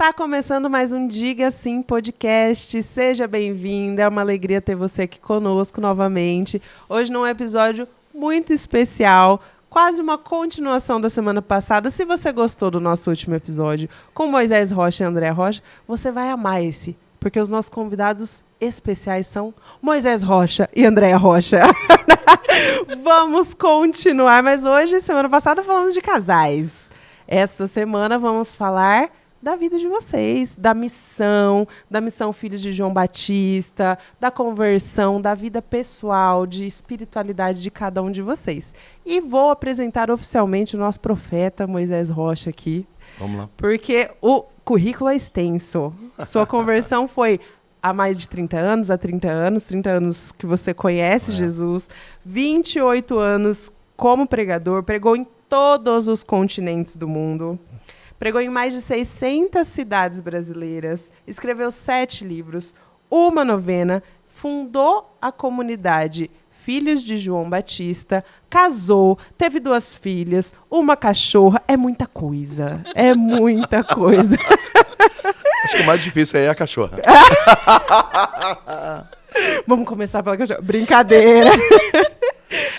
Está começando mais um Diga Sim Podcast. Seja bem-vinda, é uma alegria ter você aqui conosco novamente. Hoje num episódio muito especial, quase uma continuação da semana passada. Se você gostou do nosso último episódio com Moisés Rocha e André Rocha, você vai amar esse, porque os nossos convidados especiais são Moisés Rocha e André Rocha. Vamos continuar, mas hoje, semana passada, falamos de casais. Esta semana vamos falar da vida de vocês, da missão Filhos de João Batista, da conversão, da vida pessoal, de espiritualidade de cada um de vocês. E vou apresentar oficialmente o nosso profeta Moisés Rocha aqui. Vamos lá. Porque o currículo é extenso. Sua conversão foi há mais de 30 anos, há 30 anos que você conhece Jesus, 28 anos como pregador, pregou em todos os continentes do mundo. Pregou em mais de 600 cidades brasileiras, escreveu 7 livros, uma novena, fundou a comunidade Filhos de João Batista, casou, teve 2 filhas, uma cachorra. É muita coisa, é muita coisa. Acho que o mais difícil aí é a cachorra. Vamos começar pela cachorra. Brincadeira.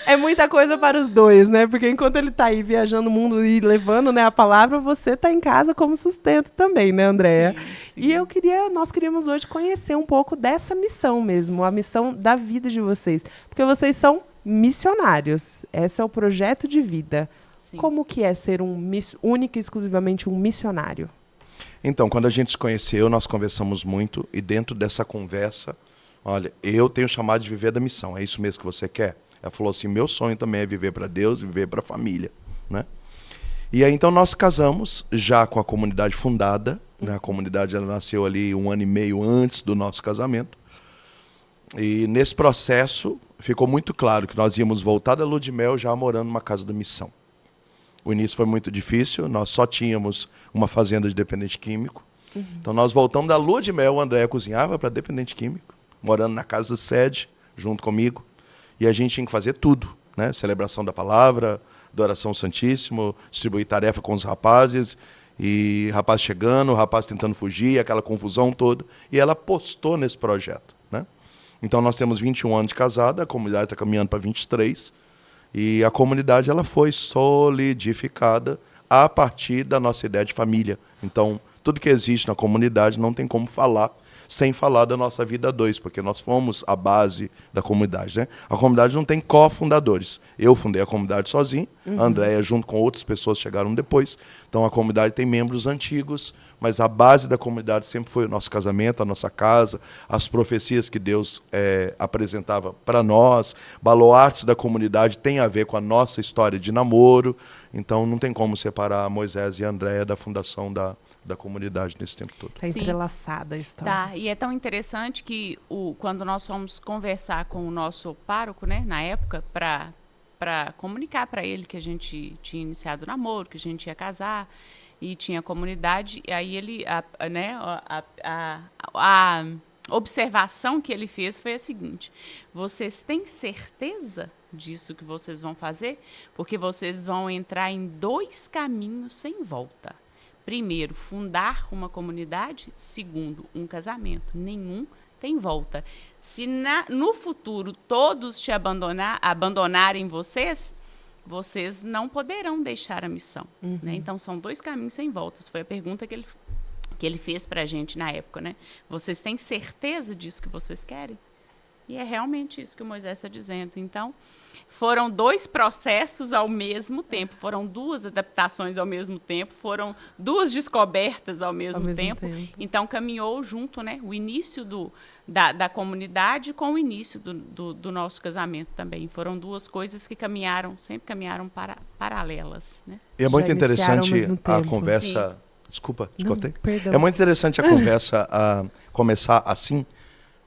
É muita coisa para os dois, né? Porque enquanto ele está aí viajando o mundo e levando, né, a palavra, você está em casa como sustento também, né, Andréia? Sim. E nós queríamos hoje conhecer um pouco dessa missão mesmo, a missão da vida de vocês. Porque vocês são missionários. Esse é o projeto de vida. Sim. Como que é ser único e exclusivamente um missionário? Então, quando a gente se conheceu, nós conversamos muito e dentro dessa conversa, olha, eu tenho chamado de viver da missão. É isso mesmo que você quer? Ela falou assim, meu sonho também é viver para Deus e viver para a família, né? E aí, então, nós casamos já com a comunidade fundada, né? A comunidade ela nasceu ali 1 ano e meio antes do nosso casamento. E nesse processo, ficou muito claro que nós íamos voltar da lua de mel já morando numa casa da missão. O início foi muito difícil, nós só tínhamos uma fazenda de dependente químico. Então, nós voltamos da lua de mel, o André cozinhava para dependente químico, morando na casa sede, junto comigo. E a gente tinha que fazer tudo, né? Celebração da palavra, adoração ao Santíssimo, distribuir tarefa com os rapazes, e rapaz chegando, o rapaz tentando fugir, aquela confusão toda. E ela apostou nesse projeto, né? Então nós temos 21 anos de casada, a comunidade está caminhando para 23, e a comunidade ela foi solidificada a partir da nossa ideia de família. Então, tudo que existe na comunidade não tem como falar sem falar da nossa vida a 2, porque nós fomos a base da comunidade, né? A comunidade não tem cofundadores. Eu fundei a comunidade sozinho, a Andréia, junto com outras pessoas, chegaram depois. Então, a comunidade tem membros antigos, mas a base da comunidade sempre foi o nosso casamento, a nossa casa, as profecias que Deus apresentava para nós. Baluartes da comunidade tem a ver com a nossa história de namoro. Então, não tem como separar Moisés e a Andréia da fundação da comunidade nesse tempo todo. Está entrelaçada a história. Tá, e é tão interessante que quando nós fomos conversar com o nosso pároco, né, na época, para comunicar para ele que a gente tinha iniciado o namoro, que a gente ia casar e tinha comunidade, e aí ele, a observação que ele fez foi a seguinte: vocês têm certeza disso que vocês vão fazer? Porque vocês vão entrar em 2 caminhos sem volta. Primeiro, fundar uma comunidade. Segundo, um casamento. Nenhum tem volta. Se no futuro todos te abandonarem vocês não poderão deixar a missão. Né? Então, são 2 caminhos sem voltas. Foi a pergunta que ele fez para a gente na época. Né? Vocês têm certeza disso que vocês querem? E é realmente isso que o Moisés está dizendo. Então, foram 2 processos ao mesmo tempo, foram 2 adaptações ao mesmo tempo, foram 2 descobertas ao mesmo tempo. Então, caminhou junto, né, o início da comunidade com o início do nosso casamento também. Foram 2 coisas que sempre caminharam paralelas. Né? E é muito interessante a conversa... Sim. Desculpa, te cortei? É muito interessante a conversa começar assim,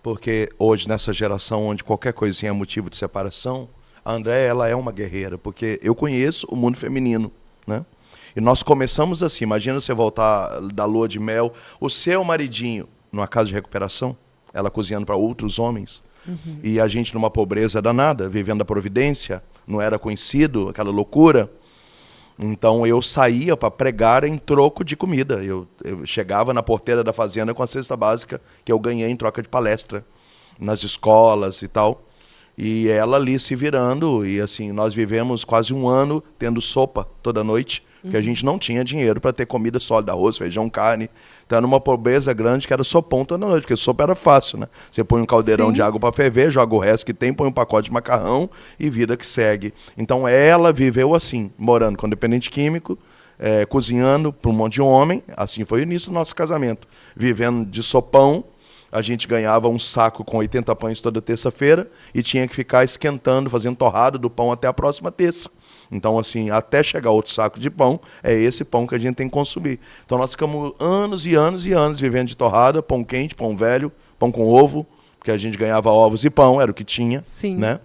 porque hoje, nessa geração onde qualquer coisinha é motivo de separação, a Andréia, ela é uma guerreira, porque eu conheço o mundo feminino, né? E nós começamos assim, imagina você voltar da lua de mel, o seu maridinho numa casa de recuperação, ela cozinhando para outros homens, e a gente numa pobreza danada, vivendo a providência, não era conhecido, aquela loucura. Então eu saía para pregar em troco de comida. Eu chegava na porteira da fazenda com a cesta básica que eu ganhei em troca de palestra nas escolas e tal. E ela ali se virando, e assim, nós vivemos quase um ano tendo sopa toda noite, porque a gente não tinha dinheiro para ter comida sólida, arroz, feijão, carne. Então era uma pobreza grande que era sopão toda noite, porque sopa era fácil, né? Você põe um caldeirão de água para ferver, joga o resto que tem, põe um pacote de macarrão e vida que segue. Então ela viveu assim, morando com dependente químico, cozinhando para um monte de homem. Assim foi o início do nosso casamento. Vivendo de sopão, a gente ganhava um saco com 80 pães toda terça-feira e tinha que ficar esquentando, fazendo torrada do pão até a próxima terça. Então, assim, até chegar outro saco de pão, é esse pão que a gente tem que consumir. Então, nós ficamos anos e anos e anos vivendo de torrada, pão quente, pão velho, pão com ovo, porque a gente ganhava ovos e pão, era o que tinha. Sim. Né?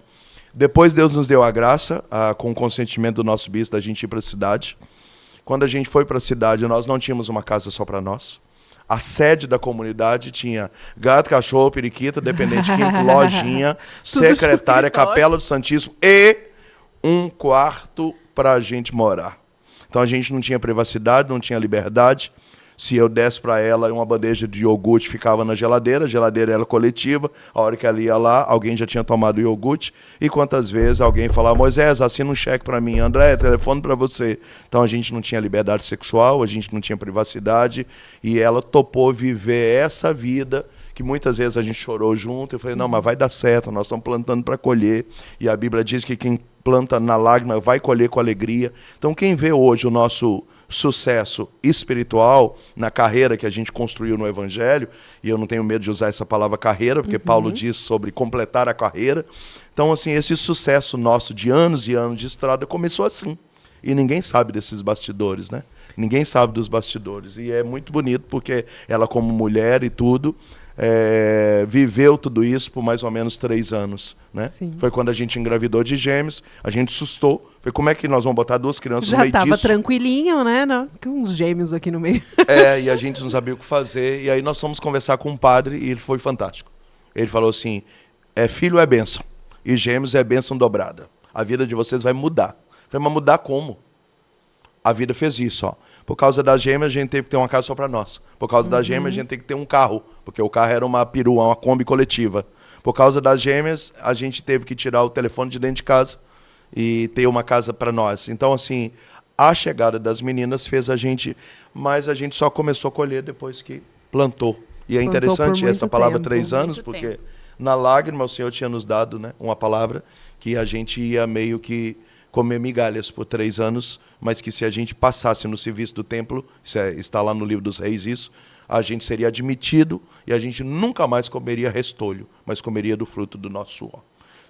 Depois, Deus nos deu a graça, com o consentimento do nosso bispo, da gente ir para a cidade. Quando a gente foi para a cidade, nós não tínhamos uma casa só para nós. A sede da comunidade tinha gato, cachorro, periquita, dependente químico, lojinha, secretária, capela do Santíssimo e um quarto para a gente morar. Então a gente não tinha privacidade, não tinha liberdade. Se eu desse para ela uma bandeja de iogurte, ficava na geladeira, a geladeira era coletiva, a hora que ela ia lá, alguém já tinha tomado o iogurte, e quantas vezes alguém falava, Moisés, assina um cheque para mim, André, telefone para você. Então a gente não tinha liberdade sexual, a gente não tinha privacidade, e ela topou viver essa vida, que muitas vezes a gente chorou junto, eu falei, não, mas vai dar certo, nós estamos plantando para colher, e a Bíblia diz que quem planta na lágrima vai colher com alegria. Então quem vê hoje o nosso sucesso espiritual na carreira que a gente construiu no Evangelho, e eu não tenho medo de usar essa palavra carreira, porque Paulo diz sobre completar a carreira. Então, assim, esse sucesso nosso de anos e anos de estrada começou assim. E ninguém sabe desses bastidores, né? Ninguém sabe dos bastidores. E é muito bonito, porque ela, como mulher e tudo, viveu tudo isso por mais ou menos 3 anos, né? Sim. Foi quando a gente engravidou de gêmeos, a gente assustou. Foi como é que nós vamos botar 2 crianças no meio disso? Já estava tranquilinho, né? Não, com uns gêmeos aqui no meio. E a gente não sabia o que fazer. E aí nós fomos conversar com um padre e ele foi fantástico. Ele falou assim, filho é bênção e gêmeos é bênção dobrada. A vida de vocês vai mudar. Eu falei, mas mudar como? A vida fez isso, ó. Por causa das gêmeas, a gente teve que ter uma casa só para nós. Por causa das gêmeas, a gente teve que ter um carro, porque o carro era uma perua, uma Kombi coletiva. Por causa das gêmeas, a gente teve que tirar o telefone de dentro de casa e ter uma casa para nós. Então, assim, a chegada das meninas fez a gente... Mas a gente só começou a colher depois que plantou. E é interessante essa palavra 3 anos, porque na lágrima o Senhor tinha nos dado, né, uma palavra que a gente ia meio que comer migalhas por 3 anos, mas que se a gente passasse no serviço do templo, está lá no livro dos reis isso, a gente seria admitido e a gente nunca mais comeria restolho, mas comeria do fruto do nosso suor.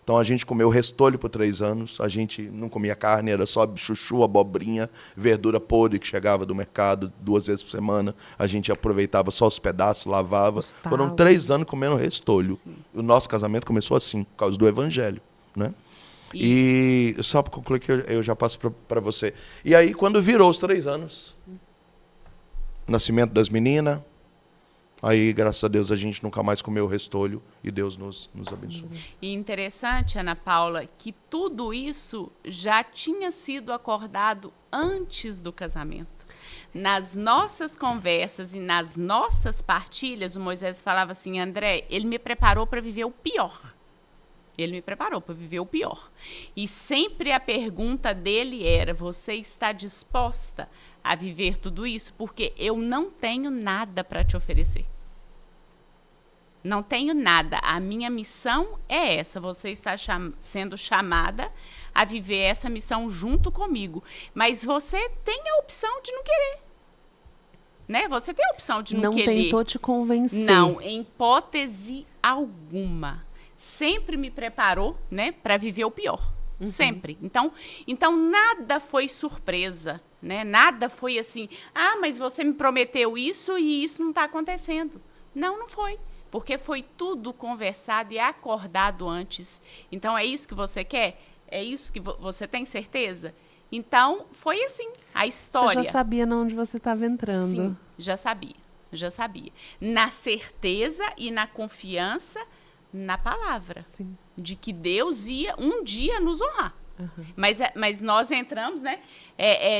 Então a gente comeu restolho por 3 anos, a gente não comia carne, era só chuchu, abobrinha, verdura podre que chegava do mercado 2 vezes por semana, a gente aproveitava só os pedaços, lavava. Foram 3 anos comendo restolho. Sim. O nosso casamento começou assim, por causa do Evangelho, né? E só para concluir que eu já passo para você. E aí, quando virou os 3 anos, nascimento das meninas, aí, graças a Deus, a gente nunca mais comeu restolho e Deus nos abençoou. E interessante, Ana Paula, que tudo isso já tinha sido acordado antes do casamento. Nas nossas conversas e nas nossas partilhas, o Moisés falava assim, André, ele me preparou para viver o pior. Ele me preparou para viver o pior. E sempre a pergunta dele era, você está disposta a viver tudo isso? Porque eu não tenho nada para te oferecer. Não tenho nada. A minha missão é essa. Você está sendo chamada a viver essa missão junto comigo. Mas você tem a opção de não querer. Né? Você tem a opção de não querer. Não tentou te convencer. Não, em hipótese alguma. Sempre me preparou, né, para viver o pior. Sempre. Então nada foi surpresa, né? Nada foi assim, mas você me prometeu isso e isso não está acontecendo. Não foi. Porque foi tudo conversado e acordado antes. Então, é isso que você quer? É isso que você tem certeza? Então, foi assim, a história. Você já sabia onde você estava entrando? Sim, já sabia. Na certeza e na confiança na palavra. Sim. De que Deus ia um dia nos honrar. Mas nós entramos, né,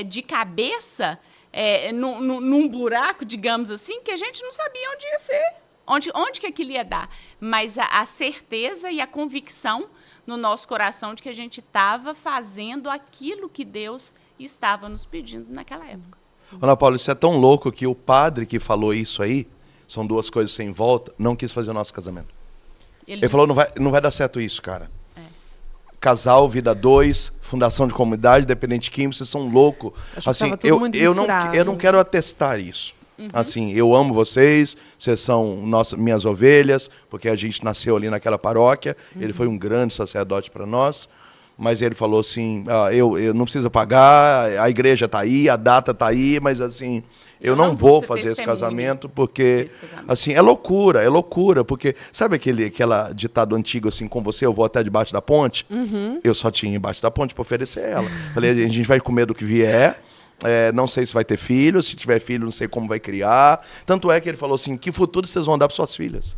de cabeça num buraco, digamos assim, que a gente não sabia onde ia ser, onde que aquilo ia dar. Mas a certeza e a convicção no nosso coração de que a gente estava fazendo aquilo que Deus estava nos pedindo naquela época. Ana Paula, isso é tão louco que o padre que falou isso aí, são duas coisas sem volta, não quis fazer o nosso casamento. Ele falou, não vai dar certo isso, cara. Casal, vida 2, fundação de comunidade, dependente químico, vocês são loucos. Assim, eu não quero atestar isso. Assim, eu amo vocês são minhas ovelhas, porque a gente nasceu ali naquela paróquia. Ele foi um grande sacerdote para nós. Mas ele falou assim, eu não preciso pagar, a igreja está aí, a data está aí, mas assim, eu não vou fazer esse casamento porque, assim, é loucura, porque, sabe aquela ditado antigo assim, com você eu vou até debaixo da ponte? Eu só tinha embaixo da ponte para oferecer ela. Falei, a gente vai comer do que vier, não sei se vai ter filho, se tiver filho não sei como vai criar. Tanto é que ele falou assim, que futuro vocês vão dar para suas filhas?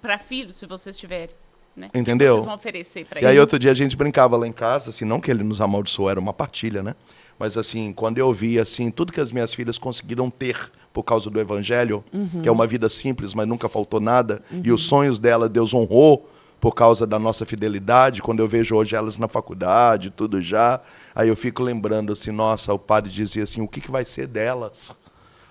Para filhos, se vocês tiverem. Né? Entendeu? Vocês vão oferecer para eles. E aí outro dia a gente brincava lá em casa, assim, não que ele nos amaldiçoou, era uma partilha, né? Mas assim, quando eu vi assim, tudo que as minhas filhas conseguiram ter por causa do evangelho, que é uma vida simples, mas nunca faltou nada, e os sonhos dela Deus honrou por causa da nossa fidelidade, quando eu vejo hoje elas na faculdade, tudo já, aí eu fico lembrando assim, nossa, o padre dizia assim, o que vai ser delas?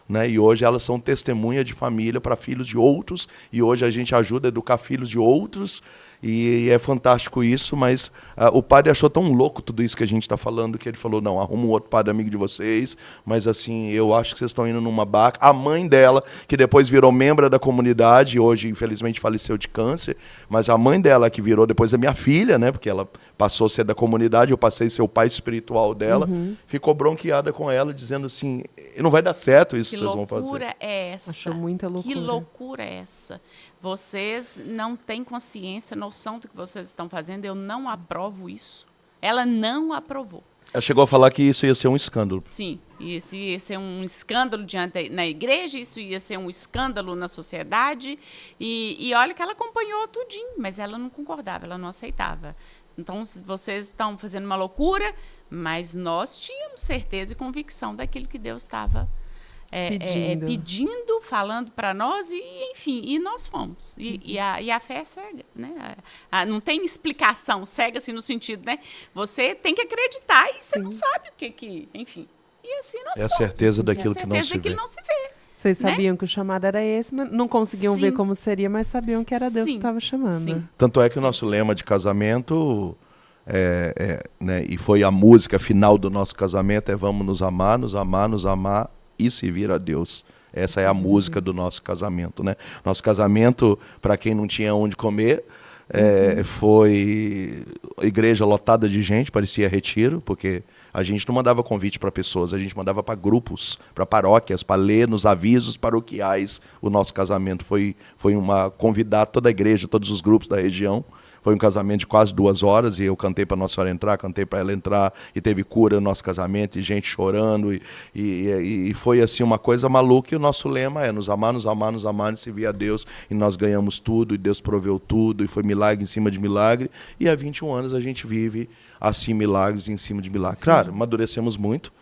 Né? E hoje elas são testemunha de família para filhos de outros, e hoje a gente ajuda a educar filhos de outros, e é fantástico isso, mas o padre achou tão louco tudo isso que a gente está falando, que ele falou, não, arruma um outro padre amigo de vocês, mas assim, eu acho que vocês estão indo numa barca. A mãe dela, que depois virou membro da comunidade, hoje infelizmente faleceu de câncer, mas a mãe dela que virou depois a minha filha, né, porque ela passou a ser da comunidade, eu passei a ser o pai espiritual dela, ficou bronqueada com ela, dizendo assim, não vai dar certo isso que vocês vão fazer. Que loucura é essa? Achou muita loucura. Que loucura é essa? Vocês não têm consciência, noção do que vocês estão fazendo, eu não aprovo isso. Ela não aprovou. Ela chegou a falar que isso ia ser um escândalo. Sim, isso ia ser um escândalo na igreja, isso ia ser um escândalo na sociedade. E olha que ela acompanhou tudinho, mas ela não concordava, ela não aceitava. Então, vocês estão fazendo uma loucura, mas nós tínhamos certeza e convicção daquilo que Deus estava pedindo, falando para nós, e enfim, e nós fomos. E a fé é cega, né? Não tem explicação, cega assim no sentido, né? Você tem que acreditar e você não sabe o que enfim. E assim nós fomos. É a certeza daquilo que não se vê. Vocês sabiam que o chamado era esse, mas não conseguiam ver como seria, mas sabiam que era Deus que estava chamando. Sim. Tanto é que o nosso lema de casamento, né, e foi a música final do nosso casamento, vamos nos amar e servir a Deus. Essa é a música do nosso casamento, né? Nosso casamento, para quem não tinha onde comer, foi igreja lotada de gente, parecia retiro, porque a gente não mandava convite para pessoas, a gente mandava para grupos, para paróquias, para ler nos avisos paroquiais. O nosso casamento foi convidar toda a igreja, todos os grupos da região. Foi um casamento de quase 2 horas, e eu cantei para Nossa Senhora entrar, cantei para ela entrar, e teve cura no nosso casamento, e gente chorando, e foi assim uma coisa maluca, e o nosso lema é nos amar, e servir a Deus, e nós ganhamos tudo, e Deus proveu tudo, e foi milagre em cima de milagre, e há 21 anos a gente vive assim, milagres em cima de milagres. Claro, amadurecemos muito,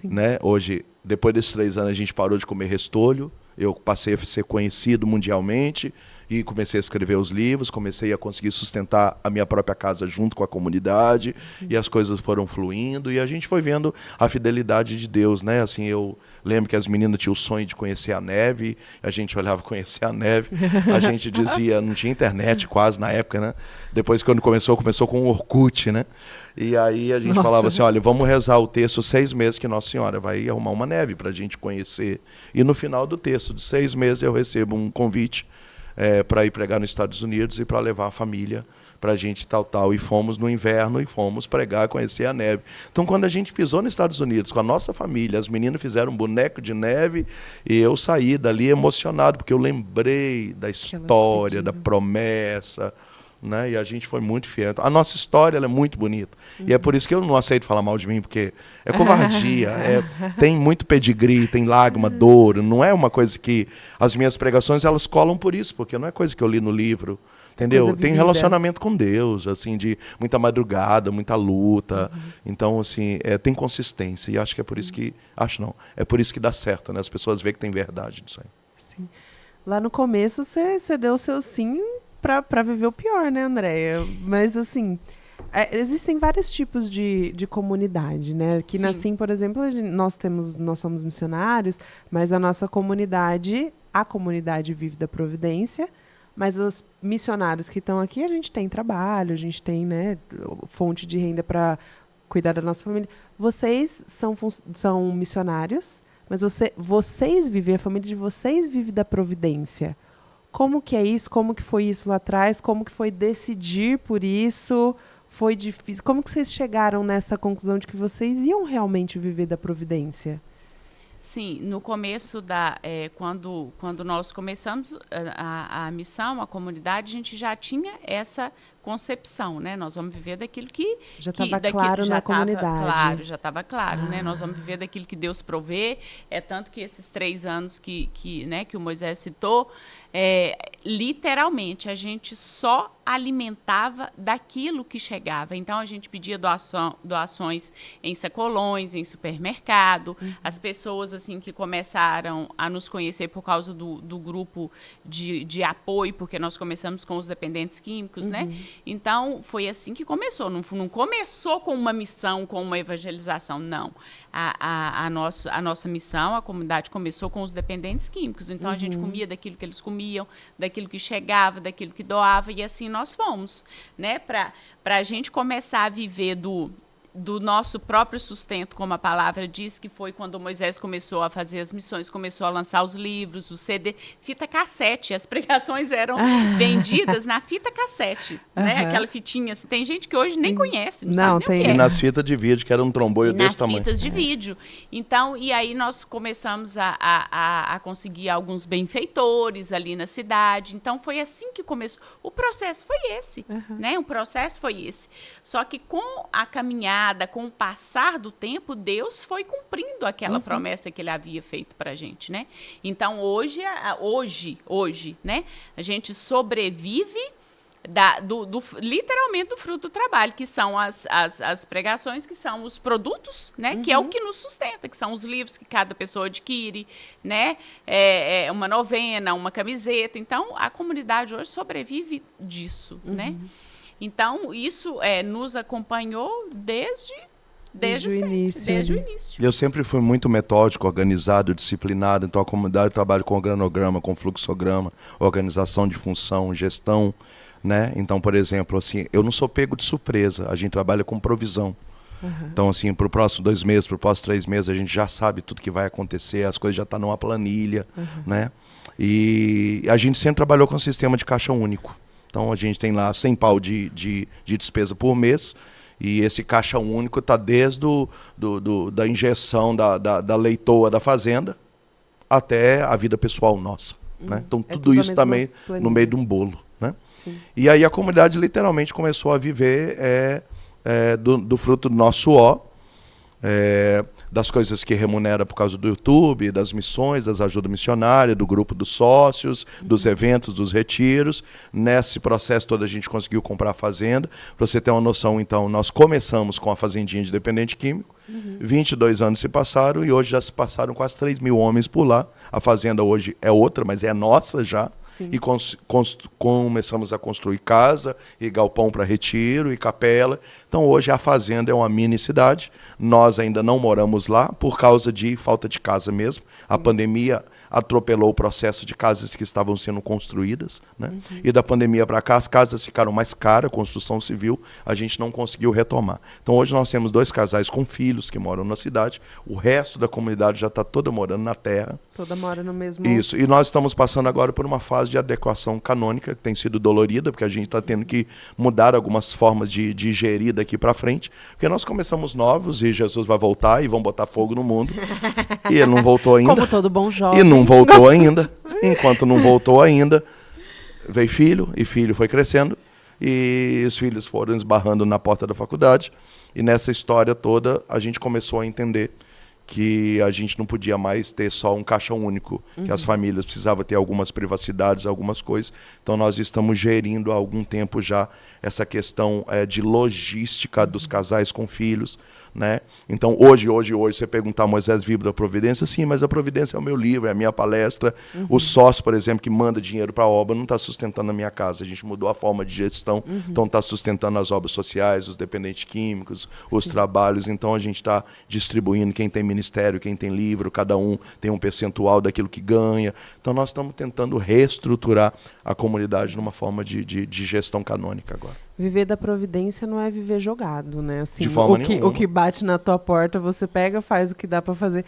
né? Hoje, depois desses 3 anos, a gente parou de comer restolho, eu passei a ser conhecido mundialmente, e comecei a escrever os livros, comecei a conseguir sustentar a minha própria casa junto com a comunidade, e as coisas foram fluindo, e a gente foi vendo a fidelidade de Deus, né? Assim, eu lembro que as meninas tinham o sonho de conhecer a neve, a gente olhava conhecer a neve, a gente dizia, não tinha internet quase na época, né? Depois, quando começou com o Orkut, né? E aí a gente falava assim, olha, vamos rezar o texto 6 meses que Nossa Senhora vai arrumar uma neve para a gente conhecer. E no final do texto, de 6 meses, eu recebo um convite para ir pregar nos Estados Unidos e para levar a família para a gente tal. E fomos no inverno e fomos pregar, conhecer a neve. Então, quando a gente pisou nos Estados Unidos com a nossa família, as meninas fizeram um boneco de neve e eu saí dali emocionado, porque eu lembrei da história, da promessa, né? E a gente foi muito fiel. A nossa história ela é muito bonita. E é por isso que eu não aceito falar mal de mim, porque é covardia. Tem muito pedigree, tem lágrima, dor. Não é uma coisa que... As minhas pregações, elas colam por isso, porque não é coisa que eu li no livro. Entendeu? Coisa Tem vivida. relacionamento com Deus, assim, de muita madrugada, muita luta. Então, assim, tem consistência. E acho que é por isso que... Acho não. É por isso que dá certo, né? As pessoas veem que tem verdade nisso aí. Sim. Lá no começo, você deu o seu sim para viver o pior, né, Andréia? Mas, assim, existem vários tipos de comunidade, né? Aqui na Sim. Sim, por exemplo, nós somos missionários, mas a nossa comunidade, a comunidade vive da providência, mas os missionários que estão aqui, a gente tem trabalho, a gente tem, né, fonte de renda para cuidar da nossa família. Vocês são missionários, mas vocês vivem, a família de vocês vive da providência. Como que é isso? Como que foi isso lá atrás? Como que foi decidir por isso? Foi difícil? Como que vocês chegaram nessa conclusão de que vocês iam realmente viver da providência? Sim, no começo quando nós começamos a missão, a comunidade, a gente já tinha essa concepção, né? Nós vamos viver daquilo que... Já estava claro na comunidade. Claro, já estava claro, né? Nós vamos viver daquilo que Deus provê. É tanto que esses 3 anos que o Moisés citou, literalmente, a gente só alimentava daquilo que chegava. Então, a gente pedia doações em sacolões, em supermercado. As pessoas, assim, que começaram a nos conhecer por causa do grupo de apoio, porque nós começamos com os dependentes químicos, né? Então, foi assim que começou. Não começou com uma missão, com uma evangelização, não. A nossa missão, a comunidade, começou com os dependentes químicos. Então, a gente comia daquilo que eles comiam, daquilo que chegava, daquilo que doava, e assim nós fomos, né? Para a gente começar a viver do nosso próprio sustento, como a palavra diz, que foi quando Moisés começou a fazer as missões, começou a lançar os livros, o CD, fita cassete. As pregações eram vendidas na fita cassete, né? Aquela fitinha. Assim, tem gente que hoje nem conhece, não sabe nem o que E é. nas fitas de vídeo, que era um trombolho desse Nas tamanho. fitas de vídeo. Então, e aí nós começamos a conseguir alguns benfeitores ali na cidade. Então, foi assim que começou. O processo foi esse, né? O processo foi esse. Só que com a caminhada, com o passar do tempo, Deus foi cumprindo aquela promessa que ele havia feito para a gente, né? Então, hoje, né? A gente sobrevive literalmente do fruto do trabalho, que são as pregações, que são os produtos, né? Que é o que nos sustenta, que são os livros que cada pessoa adquire, né? Uma novena, uma camiseta. Então, a comunidade hoje sobrevive disso, né? Então, isso nos acompanhou desde o início. Eu sempre fui muito metódico, organizado, disciplinado. Então, a comunidade trabalha com organograma, com fluxograma, organização de função, gestão, né? Então, por exemplo, assim, eu não sou pego de surpresa. A gente trabalha com provisão. Então, assim, para o próximo 2 meses, para o próximo 3 meses, a gente já sabe tudo que vai acontecer, as coisas já estão numa planilha, né? E a gente sempre trabalhou com um sistema de caixa único. Então, a gente tem lá 100 pau de despesa por mês, e esse caixa único está desde da injeção da leitoa da fazenda até a vida pessoal nossa. Né? Então, tudo isso também no meio de um bolo. Né? E aí a comunidade literalmente começou a viver do fruto do nosso suor, das coisas que remunera por causa do YouTube, das missões, das ajudas missionárias, do grupo dos sócios, dos eventos, dos retiros. Nesse processo todo a gente conseguiu comprar a fazenda. Para você ter uma noção, então, nós começamos com a fazendinha de dependente químico, 22 anos se passaram e hoje já se passaram quase 3 mil homens por lá. A fazenda hoje é outra, mas é nossa já. Sim. E começamos a construir casa e galpão para retiro e capela. Então hoje a fazenda é uma mini cidade. Nós ainda não moramos lá por causa de falta de casa mesmo. Sim. A pandemia atropelou o processo de casas que estavam sendo construídas, né? E da pandemia para cá as casas ficaram mais caras, construção civil, a gente não conseguiu retomar. Então hoje nós temos 2 casais com filhos que moram na cidade, o resto da comunidade já está toda morando na terra. Toda mora no mesmo... Isso, e nós estamos passando agora por uma fase de adequação canônica, que tem sido dolorida, porque a gente está tendo que mudar algumas formas de gerir daqui para frente, porque nós começamos novos e Jesus vai voltar e vão botar fogo no mundo, e ele não voltou ainda. Como todo bom jovem. E não voltou ainda. Enquanto não voltou ainda, veio filho, e filho foi crescendo, e os filhos foram esbarrando na porta da faculdade, e nessa história toda a gente começou a entender que a gente não podia mais ter só um caixa único, que as famílias precisavam ter algumas privacidades, algumas coisas. Então nós estamos gerindo há algum tempo já essa questão de logística dos casais com filhos, né? Então hoje você perguntar, Moisés vive da Providência? Sim, mas a Providência é o meu livro, é a minha palestra. O sócio, por exemplo, que manda dinheiro para a obra, não está sustentando a minha casa. A gente mudou a forma de gestão, então está sustentando as obras sociais, os dependentes químicos, os trabalhos. Então a gente está distribuindo, quem tem ministério, quem tem livro, cada um tem um percentual daquilo que ganha. Então nós estamos tentando reestruturar a comunidade numa forma de gestão canônica agora. Viver da providência não é viver jogado, né? Assim, de forma nenhuma. O que bate na tua porta, você pega, faz o que dá para fazer.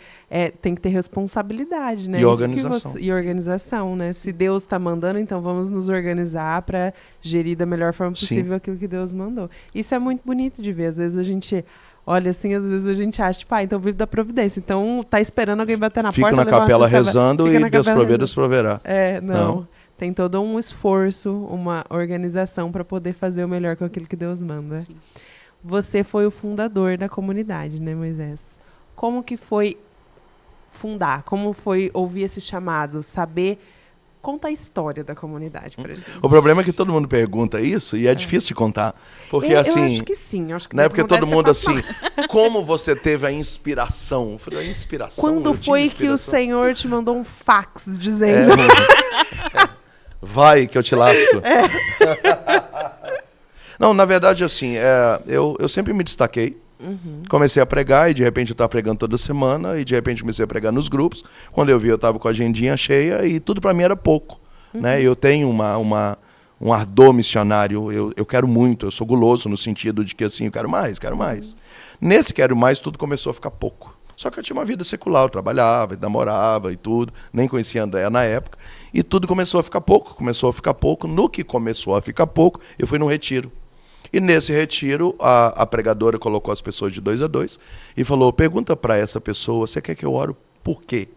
Tem que ter responsabilidade, né? E organização. E organização, né? Se Deus está mandando, então vamos nos organizar para gerir da melhor forma possível aquilo que Deus mandou. Isso é muito bonito de ver. Às vezes a gente olha assim, às vezes a gente acha, tipo, então vive da providência. Então tá esperando alguém bater na porta. Fica na capela rezando e Deus provê, Deus proverá. Não. Tem todo um esforço, uma organização para poder fazer o melhor com aquilo que Deus manda. Sim. Você foi o fundador da comunidade, né, Moisés? Como que foi fundar? Como foi ouvir esse chamado? Saber... Conta a história da comunidade pra gente. O problema é que todo mundo pergunta isso e é difícil de contar. Porque eu assim... acho que sim. Acho que não é porque todo mundo assim... Como você teve a inspiração? Eu falei, a inspiração? Quando foi que o Senhor te mandou um fax dizendo... Vai que eu te lasco. Não, na verdade, assim, eu sempre me destaquei. Comecei a pregar e de repente eu estava pregando toda semana e de repente comecei a pregar nos grupos. Quando eu vi, eu estava com a agendinha cheia e tudo para mim era pouco. Né? Eu tenho um ardor missionário, eu quero muito, eu sou guloso no sentido de que assim, eu quero mais, quero mais. Nesse quero mais, tudo começou a ficar pouco. Só que eu tinha uma vida secular, eu trabalhava, namorava e tudo, nem conhecia a Andréa na época, e tudo começou a ficar pouco, No que começou a ficar pouco, eu fui num retiro. E nesse retiro, a pregadora colocou as pessoas de 2 a 2 e falou, pergunta para essa pessoa, você quer que eu ore por quê?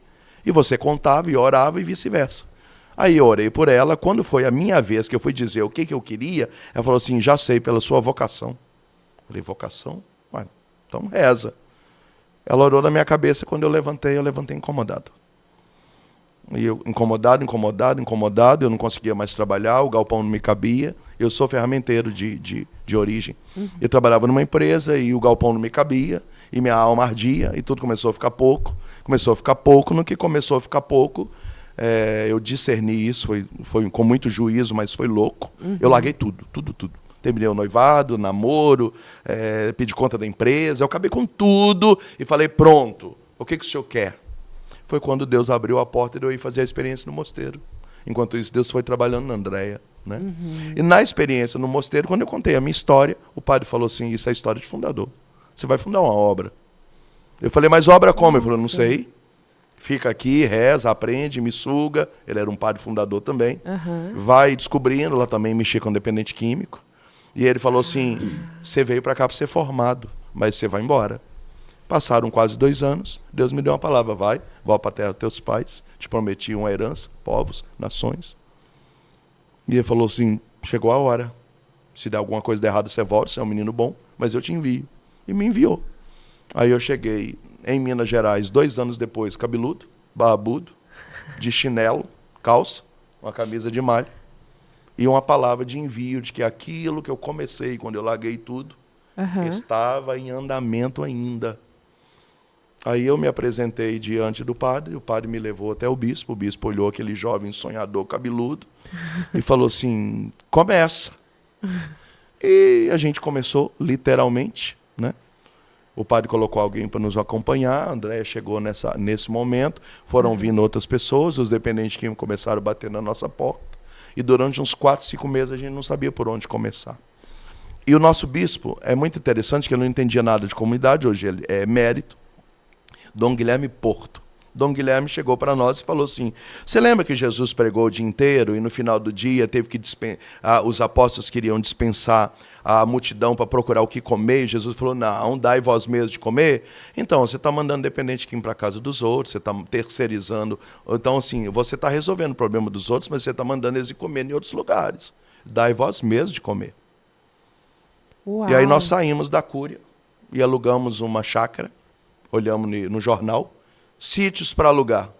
E você contava e orava e vice-versa. Aí eu orei por ela, quando foi a minha vez que eu fui dizer o que eu queria, ela falou assim, já sei, pela sua vocação. Eu falei, vocação? Ué, então reza. Ela orou na minha cabeça, quando eu levantei incomodado. E eu, incomodado, eu não conseguia mais trabalhar, o galpão não me cabia. Eu sou ferramenteiro de origem. Eu trabalhava numa empresa e o galpão não me cabia, e minha alma ardia, e tudo começou a ficar pouco. No que começou a ficar pouco, eu discerni isso, foi com muito juízo, mas foi louco. Eu larguei tudo. Terminei o noivado, namoro, pedi conta da empresa, eu acabei com tudo e falei, pronto, o que o senhor quer? Foi quando Deus abriu a porta e eu ia fazer a experiência no mosteiro. Enquanto isso, Deus foi trabalhando na Andréa. Né? E na experiência no mosteiro, quando eu contei a minha história, o padre falou assim, isso é a história de fundador. Você vai fundar uma obra. Eu falei, mas obra como? Ele falou, não sei. Fica aqui, reza, aprende, me suga. Ele era um padre fundador também. Vai descobrindo, lá também mexer com dependente químico. E ele falou assim, você veio para cá para ser formado, mas você vai embora. Passaram quase 2 anos, Deus me deu uma palavra, vai, volta para a terra dos teus pais, te prometi uma herança, povos, nações. E ele falou assim, chegou a hora, se der alguma coisa de errado você volta, você é um menino bom, mas eu te envio. E me enviou. Aí eu cheguei em Minas Gerais, 2 anos depois, cabeludo, barbudo, de chinelo, calça, uma camisa de malha, e uma palavra de envio de que aquilo que eu comecei quando eu larguei tudo, estava em andamento ainda. Aí eu me apresentei diante do padre, o padre me levou até o bispo olhou aquele jovem sonhador cabeludo e falou assim, começa. E a gente começou, literalmente, né? O padre colocou alguém para nos acompanhar, a Andréa chegou nesse momento, foram vindo outras pessoas, os dependentes químicos começaram a bater na nossa porta, e durante uns 4, 5 meses a gente não sabia por onde começar. E o nosso bispo, é muito interessante, que ele não entendia nada de comunidade, hoje ele é emérito, Dom Guilherme Porto. Dom Guilherme chegou para nós e falou assim, você lembra que Jesus pregou o dia inteiro e no final do dia teve que os apóstolos queriam dispensar a multidão para procurar o que comer, e Jesus falou, não, dai vós mesmos de comer. Então, você está mandando dependente aqui para a casa dos outros, você está terceirizando. Então, assim, você está resolvendo o problema dos outros, mas você está mandando eles ir comer em outros lugares. Dai vós mesmos de comer. Uau. E aí nós saímos da Cúria e alugamos uma chácara olhamos no jornal, sítios para alugar.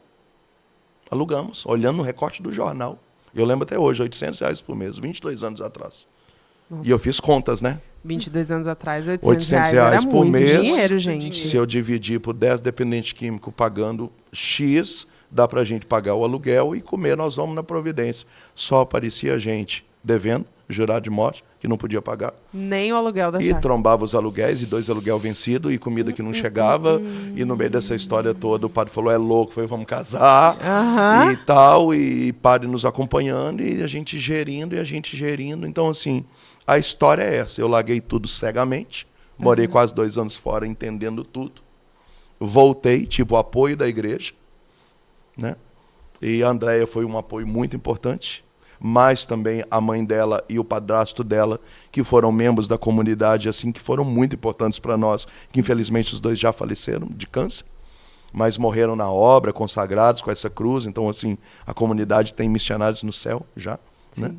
Alugamos, olhando no recorte do jornal. Eu lembro até hoje, R$800 por mês, 22 anos atrás. Nossa. E eu fiz contas, né? 22 anos atrás, R$800 R$800 era por muito mês. dinheiro, gente. Se eu dividir por 10 dependentes químicos pagando X, dá para a gente pagar o aluguel e comer, nós vamos na Providência. Só aparecia gente devendo, jurado de morte, que não podia pagar. Nem o aluguel da E chácara. trombava os aluguéis, e 2 aluguel vencidos, e comida que não chegava. E no meio dessa história toda, o padre falou, é louco, foi, vamos casar, Aham. e tal, e padre nos acompanhando, e a gente gerindo. Então, assim, a história é essa. Eu larguei tudo cegamente, morei quase 2 anos fora, entendendo tudo. Voltei, tive o apoio da igreja, né? E a Andréia foi um apoio muito importante, mas também a mãe dela e o padrasto dela, que foram membros da comunidade, assim, que foram muito importantes para nós, que infelizmente os 2 já faleceram de câncer, mas morreram na obra, consagrados com essa cruz. Então, assim, a comunidade tem missionários no céu já, né?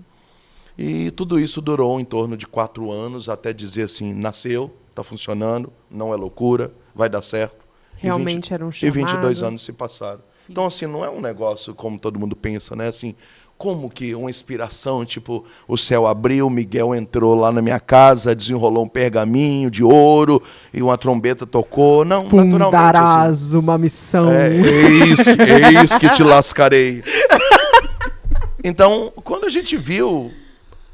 E tudo isso durou em torno de 4 anos, até dizer assim, nasceu, está funcionando, não é loucura, vai dar certo. Realmente era um E chamado. 22 anos se passaram. Sim. Então, assim, não é um negócio como todo mundo pensa, né? Assim, como que uma inspiração, tipo, o céu abriu, Miguel entrou lá na minha casa, desenrolou um pergaminho de ouro e uma trombeta tocou. Não, naturalmente. Assim, Fundarás uma missão. é isso que te lascarei. Então, quando a gente viu,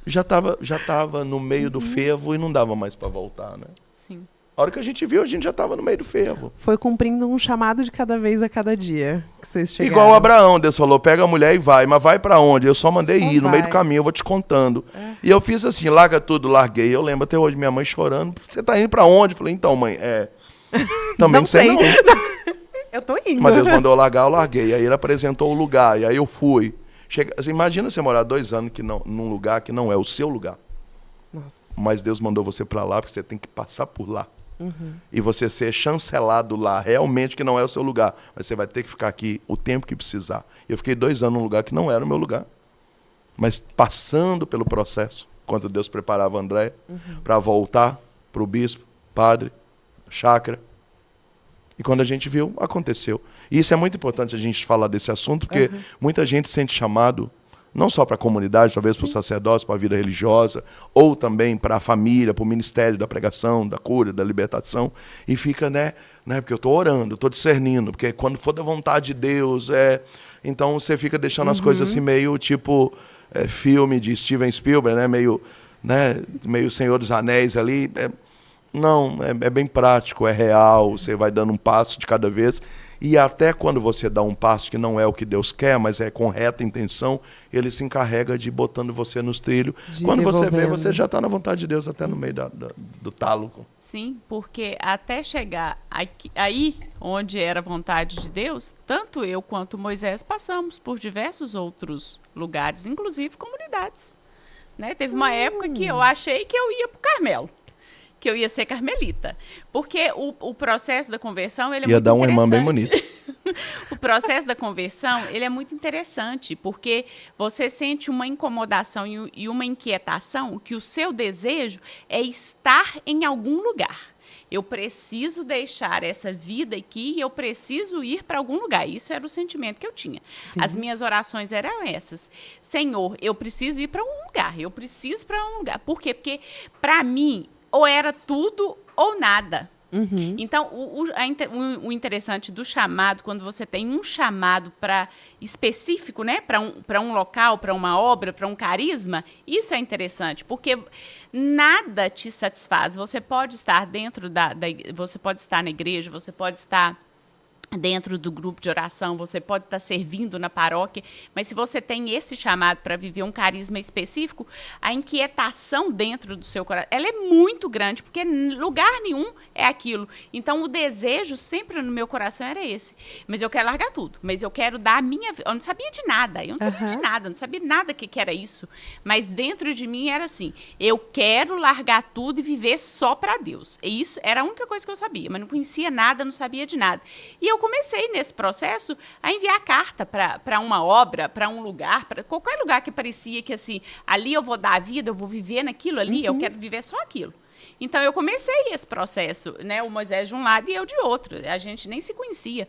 já tava no meio do fervo e não dava mais para voltar, né? Sim. A hora que a gente viu, a gente já estava no meio do fervo. Foi cumprindo um chamado de cada vez a cada dia que vocês chegaram. Igual o Abraão, Deus falou, pega a mulher e vai. Mas vai para onde? Eu só mandei Só ir, no meio do vai. caminho, eu vou te contando. E eu fiz assim, larga tudo, larguei. Eu lembro até hoje, minha mãe chorando. Você tá indo para onde? Eu falei, então, mãe, também Não sei. não. Eu tô indo. Mas Deus mandou eu largar, eu larguei. Aí ele apresentou o lugar, e aí eu fui. Você imagina você morar 2 anos num lugar que não é o seu lugar. Nossa. Mas Deus mandou você para lá, porque você tem que passar por lá. E você ser chancelado lá, realmente que não é o seu lugar. Mas você vai ter que ficar aqui o tempo que precisar. Eu fiquei 2 anos num lugar que não era o meu lugar. Mas passando pelo processo, quando Deus preparava a Andréia para voltar para o bispo, padre, chácara. E quando a gente viu, aconteceu. E isso é muito importante a gente falar desse assunto, porque muita gente sente chamado, não só para a comunidade, talvez para o sacerdócio, para a vida religiosa, ou também para a família, para o ministério da pregação, da cura, da libertação, e fica, né porque eu estou orando, estou discernindo, porque quando for da vontade de Deus, então você fica deixando as coisas assim meio tipo filme de Steven Spielberg, meio Senhor dos Anéis ali. Não, é bem prático, é real, você vai dando um passo de cada vez. E até quando você dá um passo que não é o que Deus quer, mas é com reta intenção, ele se encarrega de botando você nos trilhos. Quando você vê, você já está na vontade de Deus, até no meio do talo. Sim, porque até chegar aí onde era a vontade de Deus, tanto eu quanto Moisés passamos por diversos outros lugares, inclusive comunidades. Né? Teve uma época que eu achei que eu ia para o Carmelo, que eu ia ser carmelita. Porque o processo da conversão, ele é Ia muito dar um interessante. irmão bem bonito. O processo da conversão, ele é muito interessante, porque você sente uma incomodação e uma inquietação que o seu desejo é estar em algum lugar. Eu preciso deixar essa vida aqui e eu preciso ir para algum lugar. Isso era o sentimento que eu tinha. Sim. As minhas orações eram essas. Senhor, eu preciso ir para um lugar. Eu preciso para um lugar. Por quê? Porque, para mim, ou era tudo ou nada. Então, o interessante do chamado, quando você tem um chamado específico, né, para um local, para uma obra, para um carisma, isso é interessante, porque nada te satisfaz. Você pode estar você pode estar na igreja, você pode estar dentro do grupo de oração, você pode estar servindo na paróquia, mas se você tem esse chamado para viver um carisma específico, a inquietação dentro do seu coração, ela é muito grande, porque lugar nenhum é aquilo. Então, o desejo sempre no meu coração era esse. Mas eu quero largar tudo, mas eu quero dar a minha vida. Eu não sabia de nada, eu não sabia nada que era isso, mas dentro de mim era assim, eu quero largar tudo e viver só para Deus. E isso era a única coisa que eu sabia, mas não conhecia nada, não sabia de nada. E eu comecei nesse processo a enviar carta para uma obra, para um lugar, para qualquer lugar que parecia que assim, ali eu vou dar a vida, eu vou viver naquilo ali, eu quero viver só aquilo. Então, eu comecei esse processo, né? O Moisés de um lado e eu de outro. A gente nem se conhecia.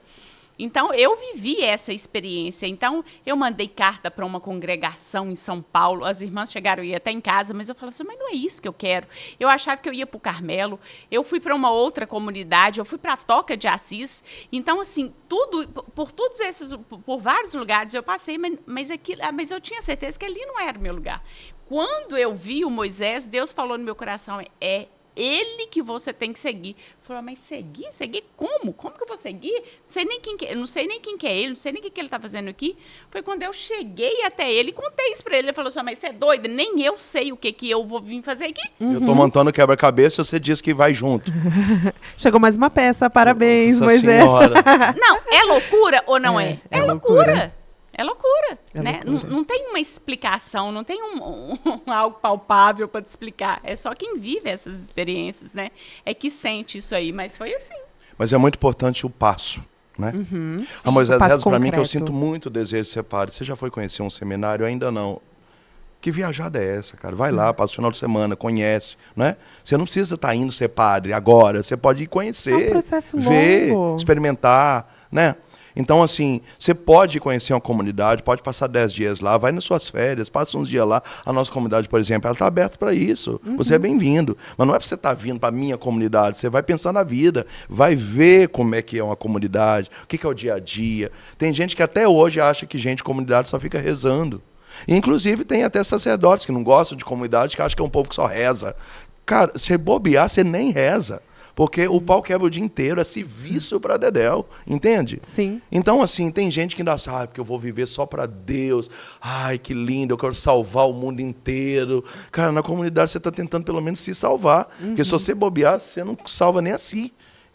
Então, eu vivi essa experiência. Então, eu mandei carta para uma congregação em São Paulo. As irmãs chegaram e até em casa, mas eu falei assim, mas não é isso que eu quero. Eu achava que eu ia para o Carmelo. Eu fui para uma outra comunidade. Eu fui para a Toca de Assis. Então, assim, por vários lugares eu passei, mas eu tinha certeza que ali não era o meu lugar. Quando eu vi o Moisés, Deus falou no meu coração, é ele que você tem que seguir. Falou, mas seguir? Seguir como? Como que eu vou seguir? Não sei nem quem que é ele, não sei nem o que ele está fazendo aqui. Foi quando eu cheguei até ele e contei isso para ele. Ele falou assim, mas você é doida? Nem eu sei o que eu vou vir fazer aqui. Eu tô montando quebra-cabeça e você diz que vai junto. Chegou mais uma peça, parabéns, Nossa Moisés. Senhora. Não, é loucura ou não é? É loucura. É loucura, né? loucura. Não tem uma explicação, não tem algo palpável para te explicar. É só quem vive essas experiências, né? É que sente isso aí, mas foi assim. Mas é muito importante o passo, né? A o Moisés passo reza para mim que eu concreto. sinto muito desejo de ser padre. Você já foi conhecer um seminário? Ainda não. Que viajada é essa, cara? Vai lá, passa o final de semana, conhece, né? Você não precisa estar indo ser padre agora. Você pode ir conhecer, É um processo ver, longo. experimentar, né? Então, assim, você pode conhecer uma comunidade, pode passar 10 dias lá, vai nas suas férias, passa uns dias lá. A nossa comunidade, por exemplo, ela está aberta para isso. Você é bem-vindo. Mas não é para você estar vindo para a minha comunidade. Você vai pensar na vida, vai ver como é que é uma comunidade, o que é o dia a dia. Tem gente que até hoje acha que gente de comunidade só fica rezando. Inclusive, tem até sacerdotes que não gostam de comunidade, que acham que é um povo que só reza. Cara, você bobear, você nem reza. Porque o pau quebra o dia inteiro, é serviço para dedéu, entende? Sim. Então, assim, tem gente que ainda sabe, porque eu vou viver só para Deus. Ai, que lindo, eu quero salvar o mundo inteiro. Cara, na comunidade você está tentando pelo menos se salvar. Porque se você bobear, você não salva nem assim.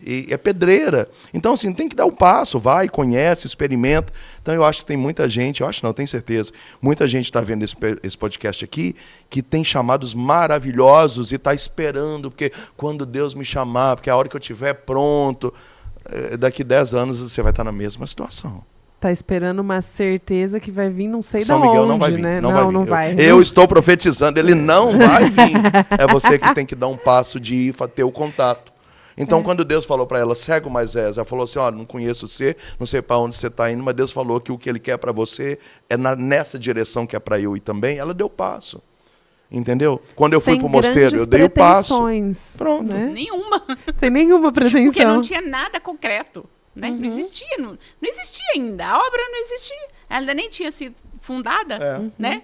E é pedreira. Então, assim, tem que dar o passo, vai, conhece, experimenta. Então, eu acho que tem muita gente, eu acho não, tenho certeza, muita gente está vendo esse podcast aqui, que tem chamados maravilhosos e está esperando, porque quando Deus me chamar, porque a hora que eu estiver pronto, daqui 10 anos você vai estar na mesma situação. Tá esperando uma certeza que vai vir, não sei São da Miguel onde, não vai vir, né? não vai. Eu estou profetizando, ele não vai vir. É você que tem que dar um passo de ir, ter o contato. Então, quando Deus falou para ela, segue o Moisés, ela falou assim, ó, não conheço você, não sei para onde você está indo, mas Deus falou que o que ele quer para você é nessa direção que é para eu ir também. Ela deu passo. Entendeu? Quando eu fui para o mosteiro, eu dei o passo. Pronto. Né? Nenhuma. Tem nenhuma pretensão. Porque não tinha nada concreto. Né? Não existia. Não existia ainda. A obra não existia. Ela ainda nem tinha sido fundada. Né?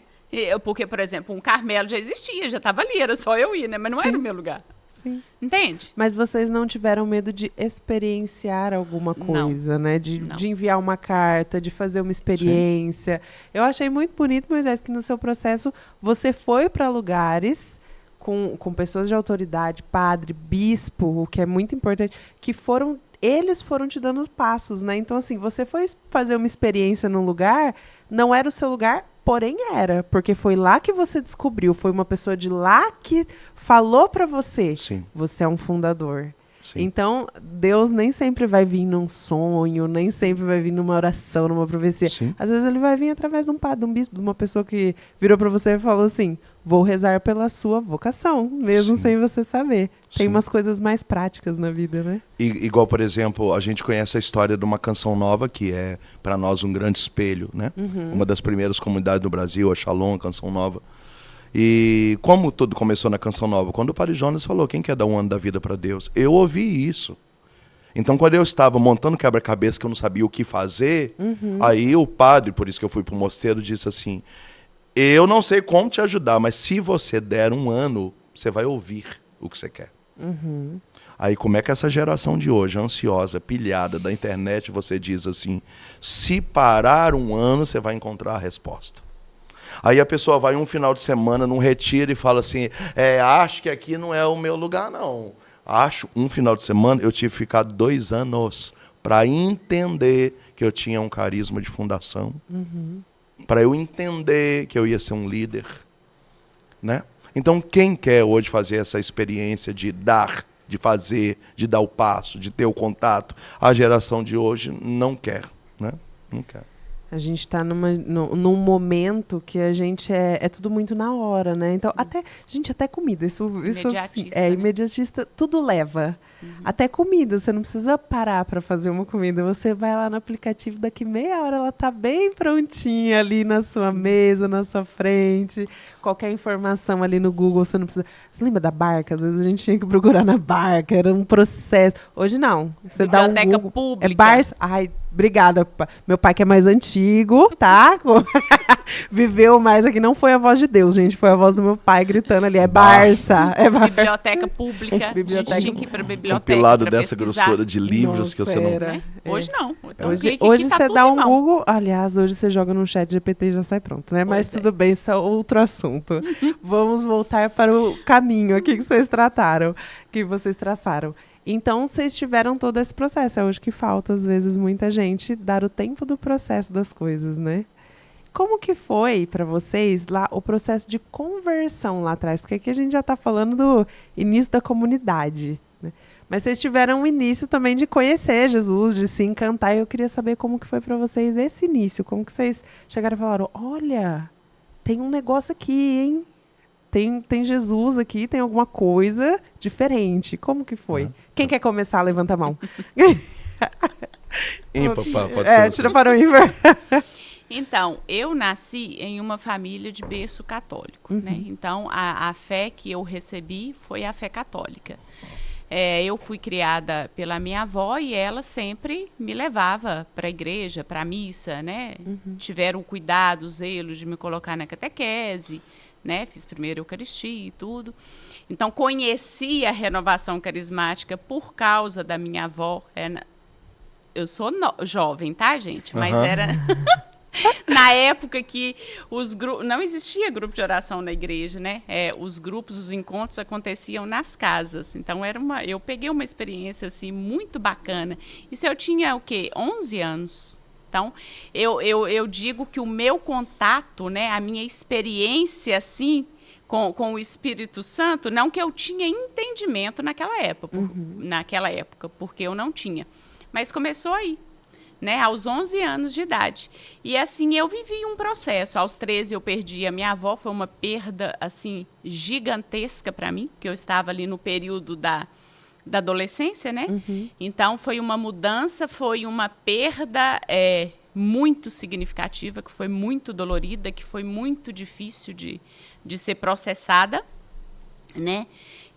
Porque, por exemplo, um Carmelo já existia, já estava ali, era só eu ir, né? Mas não era o meu lugar. Sim. Entende? Mas vocês não tiveram medo de experienciar alguma coisa, né? De enviar uma carta, de fazer uma experiência. Sim. Eu achei muito bonito, Moisés, que no seu processo você foi para lugares com pessoas de autoridade, padre, bispo, o que é muito importante, que eles foram te dando os passos, né? Então, assim, você foi fazer uma experiência num lugar, não era o seu lugar, porém era, porque foi lá que você descobriu, foi uma pessoa de lá que falou para você, Sim. Você é um fundador. Sim. Então, Deus nem sempre vai vir num sonho, nem sempre vai vir numa oração, numa profecia. Sim. Às vezes ele vai vir através de um padre, de um bispo, de uma pessoa que virou para você e falou assim, vou rezar pela sua vocação, mesmo Sim. sem você saber. Tem Sim. umas coisas mais práticas na vida, né? Igual, por exemplo, a gente conhece a história de uma canção nova, que é, para nós, um grande espelho, né? Uma das primeiras comunidades do Brasil, a Shalom, a Canção Nova. E como tudo começou na Canção Nova? Quando o Padre Jonas falou, quem quer dar um ano da vida para Deus? Eu ouvi isso. Então, quando eu estava montando quebra-cabeça, que eu não sabia o que fazer, aí o padre, por isso que eu fui para o mosteiro, disse assim, eu não sei como te ajudar, mas se você der um ano, você vai ouvir o que você quer. Aí como é que essa geração de hoje, ansiosa, pilhada da internet, você diz assim, se parar um ano, você vai encontrar a resposta. Aí a pessoa vai um final de semana num retiro e fala assim, acho que aqui não é o meu lugar, não. Um final de semana, eu tive que ficar 2 anos para entender que eu tinha um carisma de fundação, para eu entender que eu ia ser um líder, né? Então, quem quer hoje fazer essa experiência de dar, de fazer, de dar o passo, de ter o contato, a geração de hoje não quer, né? Não quer. A gente está num momento que a gente é tudo muito na hora, né? Então, até comida, isso assim, né? imediatista, tudo leva. Até comida, você não precisa parar para fazer uma comida. Você vai lá no aplicativo, daqui meia hora ela tá bem prontinha ali na sua mesa, na sua frente. Qualquer informação ali no Google, você não precisa... Você lembra da barca? Às vezes a gente tinha que procurar na barca, era um processo. Hoje não. Você dá um Google, pública. É Barça. Ai, obrigada. Meu pai que é mais antigo, tá? Viveu mais aqui. Não foi a voz de Deus, gente. Foi a voz do meu pai gritando ali. É Barça. É Barça. Biblioteca pública. Biblioteca a gente tinha que ir pra biblioteca. Compilado pra dessa pesquisar. grossura de livros que você não... Né? Hoje não. Então, Hoje tá você tudo dá em um mão. Google. Aliás, hoje você joga no chat GPT e já sai pronto, né? Mas tudo bem, isso é outro assunto. Vamos voltar para o caminho aqui que vocês trataram, que vocês traçaram. Então, vocês tiveram todo esse processo. É hoje que falta, às vezes, muita gente dar o tempo do processo das coisas, né? Como que foi para vocês lá o processo de conversão lá atrás? Porque aqui a gente já está falando do início da comunidade, né? Mas vocês tiveram um início também de conhecer Jesus, de se encantar. E eu queria saber como que foi para vocês esse início. Como que vocês chegaram e falaram, olha, tem um negócio aqui, hein? Tem Jesus aqui, tem alguma coisa diferente. Como que foi? Quem quer começar? Levanta a mão. Ímpar, pode ser. Tira para o ímpar. Então, eu nasci em uma família de berço católico, né? Então, a fé que eu recebi foi a fé católica. Eu fui criada pela minha avó e ela sempre me levava para a igreja, para a missa, né? Tiveram o cuidado, o zelo de me colocar na catequese, né? Fiz primeiro Eucaristia e tudo. Então, conheci a renovação carismática por causa da minha avó. Eu sou jovem, tá, gente? Mas era... Na época que não existia grupo de oração na igreja, né? Os grupos, os encontros aconteciam nas casas. Então, eu peguei uma experiência assim, muito bacana. Isso eu tinha, 11 anos. Então, eu digo que o meu contato, né, a minha experiência assim, com o Espírito Santo, não que eu tinha entendimento naquela época, porque eu não tinha. Mas começou aí. Né, aos 11 anos de idade. E assim, eu vivi um processo. Aos 13 eu perdi a minha avó, foi uma perda assim gigantesca para mim, porque eu estava ali no período da adolescência, né? Então foi uma mudança, foi uma perda muito significativa, que foi muito dolorida, que foi muito difícil de ser processada, né?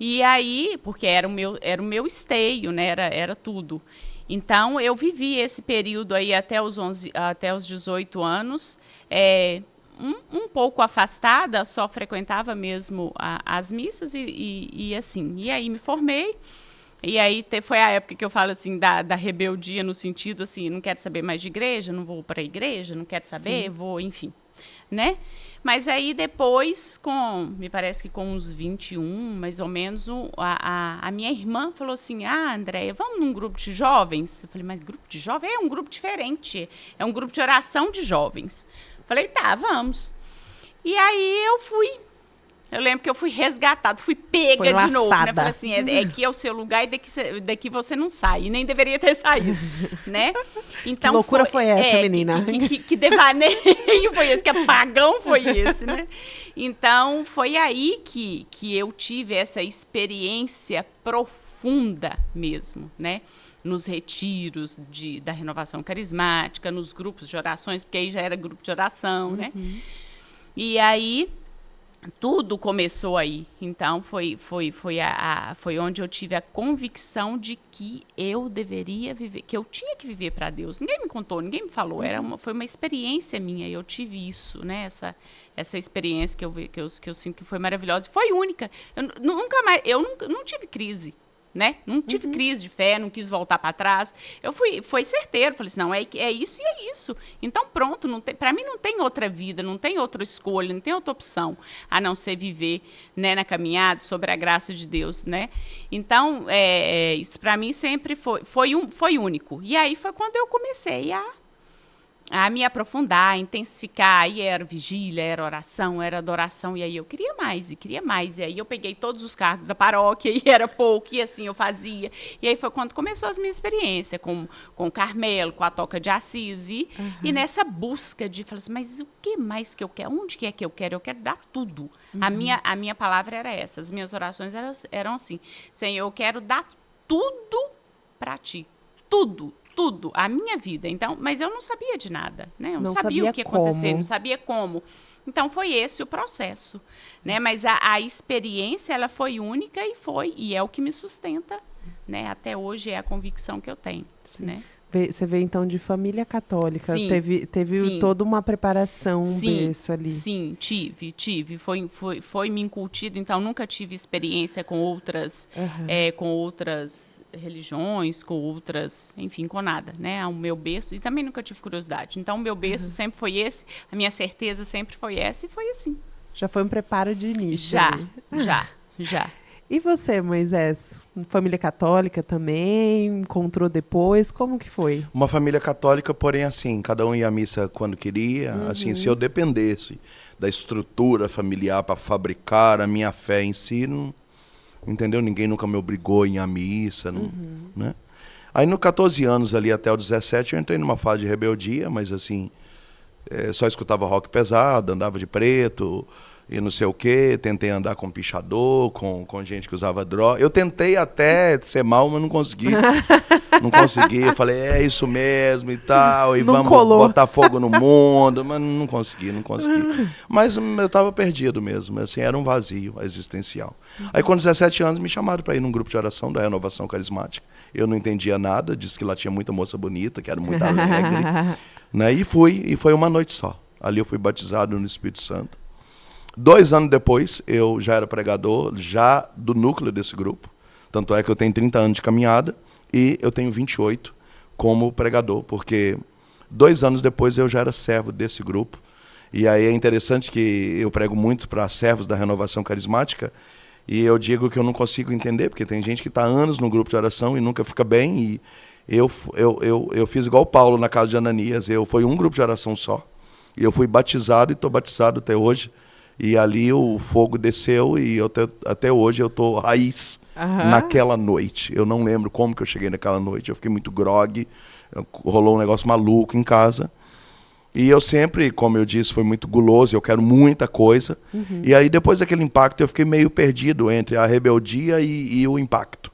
E aí, porque era o meu esteio, né? Era tudo. Então, eu vivi esse período aí até os 18 anos, um pouco afastada, só frequentava mesmo as missas e assim. E aí me formei, e aí foi a época que eu falo assim da rebeldia, no sentido assim, não quero saber mais de igreja, não vou para a igreja, não quero saber, vou, enfim, né? Mas aí depois, me parece que com uns 21, mais ou menos, a minha irmã falou assim, Andréia, vamos num grupo de jovens? Eu falei, mas grupo de jovens? É um grupo diferente, é um grupo de oração de jovens. Falei, tá, vamos. E aí eu fui. Eu lembro que eu fui resgatada, fui pega de novo, né? Falei assim, aqui é o seu lugar e daqui você não sai. E nem deveria ter saído, né? Então, que loucura foi essa, menina? Que devaneio foi esse, que apagão foi esse, né? Então, foi aí que eu tive essa experiência profunda mesmo, né? Nos retiros da renovação carismática, nos grupos de orações, porque aí já era grupo de oração, né? E aí... tudo começou aí. Então, foi onde eu tive a convicção de que eu deveria viver, que eu tinha que viver para Deus. Ninguém me contou, ninguém me falou. Foi uma experiência minha e eu tive isso, né? Essa experiência que eu sinto que foi maravilhosa. E foi única. Eu não tive crise. Né? Não tive crise de fé, não quis voltar para trás. Foi certeiro, falei assim, não, é isso e é isso. Então pronto, para mim não tem outra vida, não tem outra escolha, não tem outra opção, a não ser viver, né, na caminhada, sobre a graça de Deus, né? Então, isso para mim sempre foi único. E aí foi quando eu comecei a me aprofundar, a intensificar. Aí era vigília, era oração, era adoração. E aí eu queria mais, e queria mais. E aí eu peguei todos os cargos da paróquia, e era pouco, e assim eu fazia. E aí foi quando começou as minhas experiências com o Carmelo, com a Toca de Assis. E nessa busca de falar assim, mas o que mais que eu quero? Onde que é que eu quero? Eu quero dar tudo. A minha palavra era essa. As minhas orações eram assim. Senhor, eu quero dar tudo para ti. Tudo. Tudo, a minha vida. Então, mas eu não sabia de nada, né? Eu não sabia o que ia acontecer, não sabia como. Então, foi esse o processo, né? Mas a experiência, ela foi única e é o que me sustenta, né? Até hoje é a convicção que eu tenho, né? Você veio, então, de família católica. Sim, teve toda uma preparação, berço ali. Sim, tive. Foi me incutido, então, nunca tive experiência com outras religiões, com outras, enfim, com nada, né? O meu berço, e também nunca tive curiosidade. Então, o meu berço sempre foi esse, a minha certeza sempre foi essa, e foi assim. Já foi um preparo de início. Já. E você, Moisés? Família católica também? Encontrou depois? Como que foi? Uma família católica, porém assim, cada um ia à missa quando queria. Assim, se eu dependesse da estrutura familiar para fabricar a minha fé em si, não, entendeu? Ninguém nunca me obrigou a ir à missa, não, né? Aí, no 14 anos ali até os 17, eu entrei numa fase de rebeldia, mas assim, só escutava rock pesado, andava de preto e não sei o quê. Tentei andar com pichador, com gente que usava droga. Eu tentei até ser mal, mas não consegui. Não consegui. Eu falei, é isso mesmo e tal, e não vamos botar fogo no mundo, mas não consegui. Mas eu estava perdido mesmo, assim, era um vazio existencial. Aí, com 17 anos, me chamaram para ir num grupo de oração da Renovação Carismática. Eu não entendia nada, disse que lá tinha muita moça bonita, que era muito alegre, né? E foi uma noite só. Ali eu fui batizado no Espírito Santo. 2 anos depois, eu já era pregador, já do núcleo desse grupo. Tanto é que eu tenho 30 anos de caminhada e eu tenho 28 como pregador, porque 2 anos depois eu já era servo desse grupo. E aí é interessante que eu prego muito para servos da Renovação Carismática, e eu digo que eu não consigo entender, porque tem gente que está anos no grupo de oração e nunca fica bem. E eu fiz igual o Paulo na casa de Ananias. Foi um grupo de oração só. E eu fui batizado e estou batizado até hoje. E ali o fogo desceu e até hoje eu estou raiz naquela noite. Eu não lembro como que eu cheguei naquela noite. Eu fiquei muito grogue, rolou um negócio maluco em casa. E eu sempre, como eu disse, fui muito guloso, eu quero muita coisa. E aí depois daquele impacto eu fiquei meio perdido entre a rebeldia e o impacto.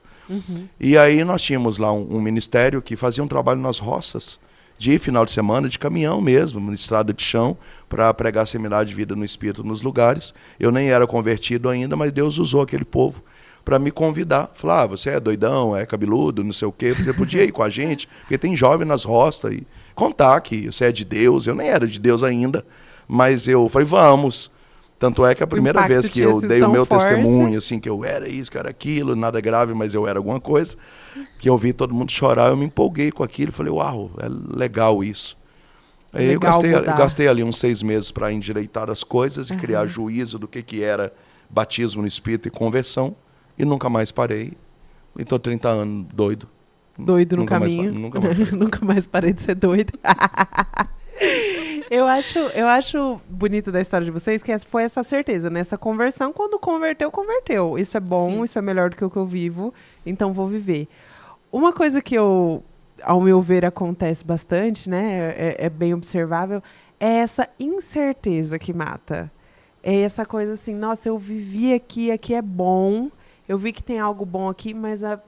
E aí nós tínhamos lá um ministério que fazia um trabalho nas roças, de final de semana, de caminhão mesmo, na estrada de chão, para pregar seminário de vida no Espírito nos lugares. Eu nem era convertido ainda, mas Deus usou aquele povo para me convidar. Falar, você é doidão, é cabeludo, não sei o quê, você podia ir com a gente, porque tem jovem nas roças, e contar que você é de Deus. Eu nem era de Deus ainda, mas eu falei, vamos. Tanto é que a primeira vez que eu dei o meu testemunho, assim, que eu era isso, que eu era aquilo, nada grave, mas eu era alguma coisa, que eu vi todo mundo chorar, eu me empolguei com aquilo, falei, uau, é legal isso. Aí eu gastei ali uns 6 meses para endireitar as coisas e criar juízo do que era batismo no Espírito e conversão, e nunca mais parei. E estou 30 anos doido. Doido no caminho. Nunca mais parei de ser doido. Eu acho bonito da história de vocês que foi essa certeza, né? Essa conversão. Quando converteu. Isso é bom, sim. Isso é melhor do que o que eu vivo, então vou viver. Uma coisa que ao meu ver, acontece bastante, né? É bem observável, é essa incerteza que mata. É essa coisa assim, nossa, eu vivi aqui é bom, eu vi que tem algo bom aqui, mas a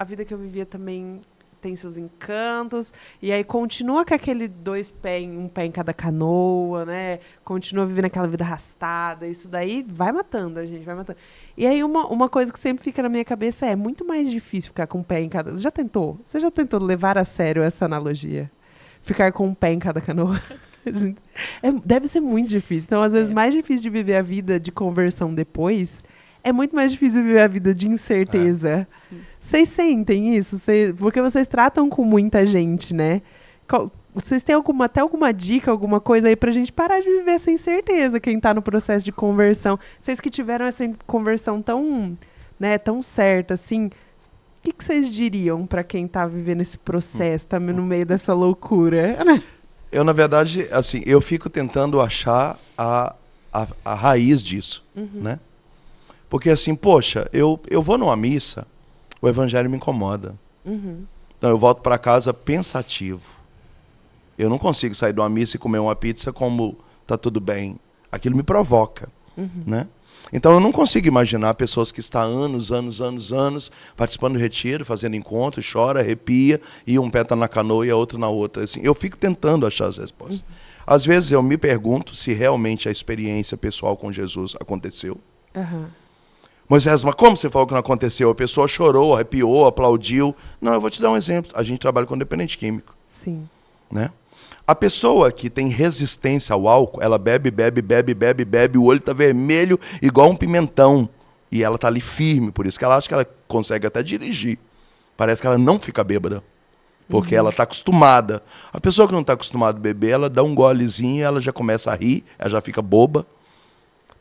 vida que eu vivia também tem seus encantos, e aí continua com aquele 2 pés, um pé em cada canoa, né? Continua vivendo aquela vida arrastada, isso daí vai matando a gente, vai matando. E aí uma coisa que sempre fica na minha cabeça é muito mais difícil ficar com um pé em cada... Você já tentou levar a sério essa analogia? Ficar com um pé em cada canoa? Deve ser muito difícil. Então, às vezes, mais difícil de viver a vida de conversão depois... É muito mais difícil viver a vida de incerteza. Vocês sentem isso? Porque vocês tratam com muita gente, né? Vocês têm até alguma dica, alguma coisa aí pra gente parar de viver essa incerteza, quem tá no processo de conversão? Vocês que tiveram essa conversão tão certa, assim, o que vocês diriam pra quem tá vivendo esse processo, tá no meio dessa loucura? Eu, na verdade, assim, eu fico tentando achar a raiz disso, né? Porque assim, poxa, eu vou numa missa, o evangelho me incomoda. Então eu volto para casa pensativo. Eu não consigo sair de uma missa e comer uma pizza como tá tudo bem. Aquilo me provoca, né? Então eu não consigo imaginar pessoas que estão anos participando do retiro, fazendo encontro, chora, arrepia, e um pé está na canoa e a outra na outra. Assim, eu fico tentando achar as respostas. Às vezes eu me pergunto se realmente a experiência pessoal com Jesus aconteceu. Moisés, mas como você falou que não aconteceu? A pessoa chorou, arrepiou, aplaudiu. Não, eu vou te dar um exemplo. A gente trabalha com dependente químico. Sim. Né? A pessoa que tem resistência ao álcool, ela bebe, o olho está vermelho igual um pimentão. E ela está ali firme, por isso que ela acha que ela consegue até dirigir. Parece que ela não fica bêbada, porque ela está acostumada. A pessoa que não está acostumada a beber, ela dá um golezinho, ela já começa a rir, ela já fica boba.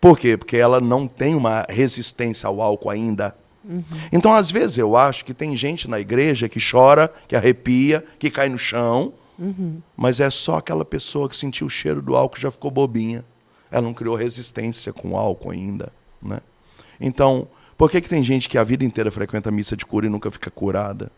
Por quê? Porque ela não tem uma resistência ao álcool ainda. Então, às vezes, eu acho que tem gente na igreja que chora, que arrepia, que cai no chão, mas é só aquela pessoa que sentiu o cheiro do álcool e já ficou bobinha. Ela não criou resistência com o álcool ainda, né? Então, por que tem gente que a vida inteira frequenta a missa de cura e nunca fica curada?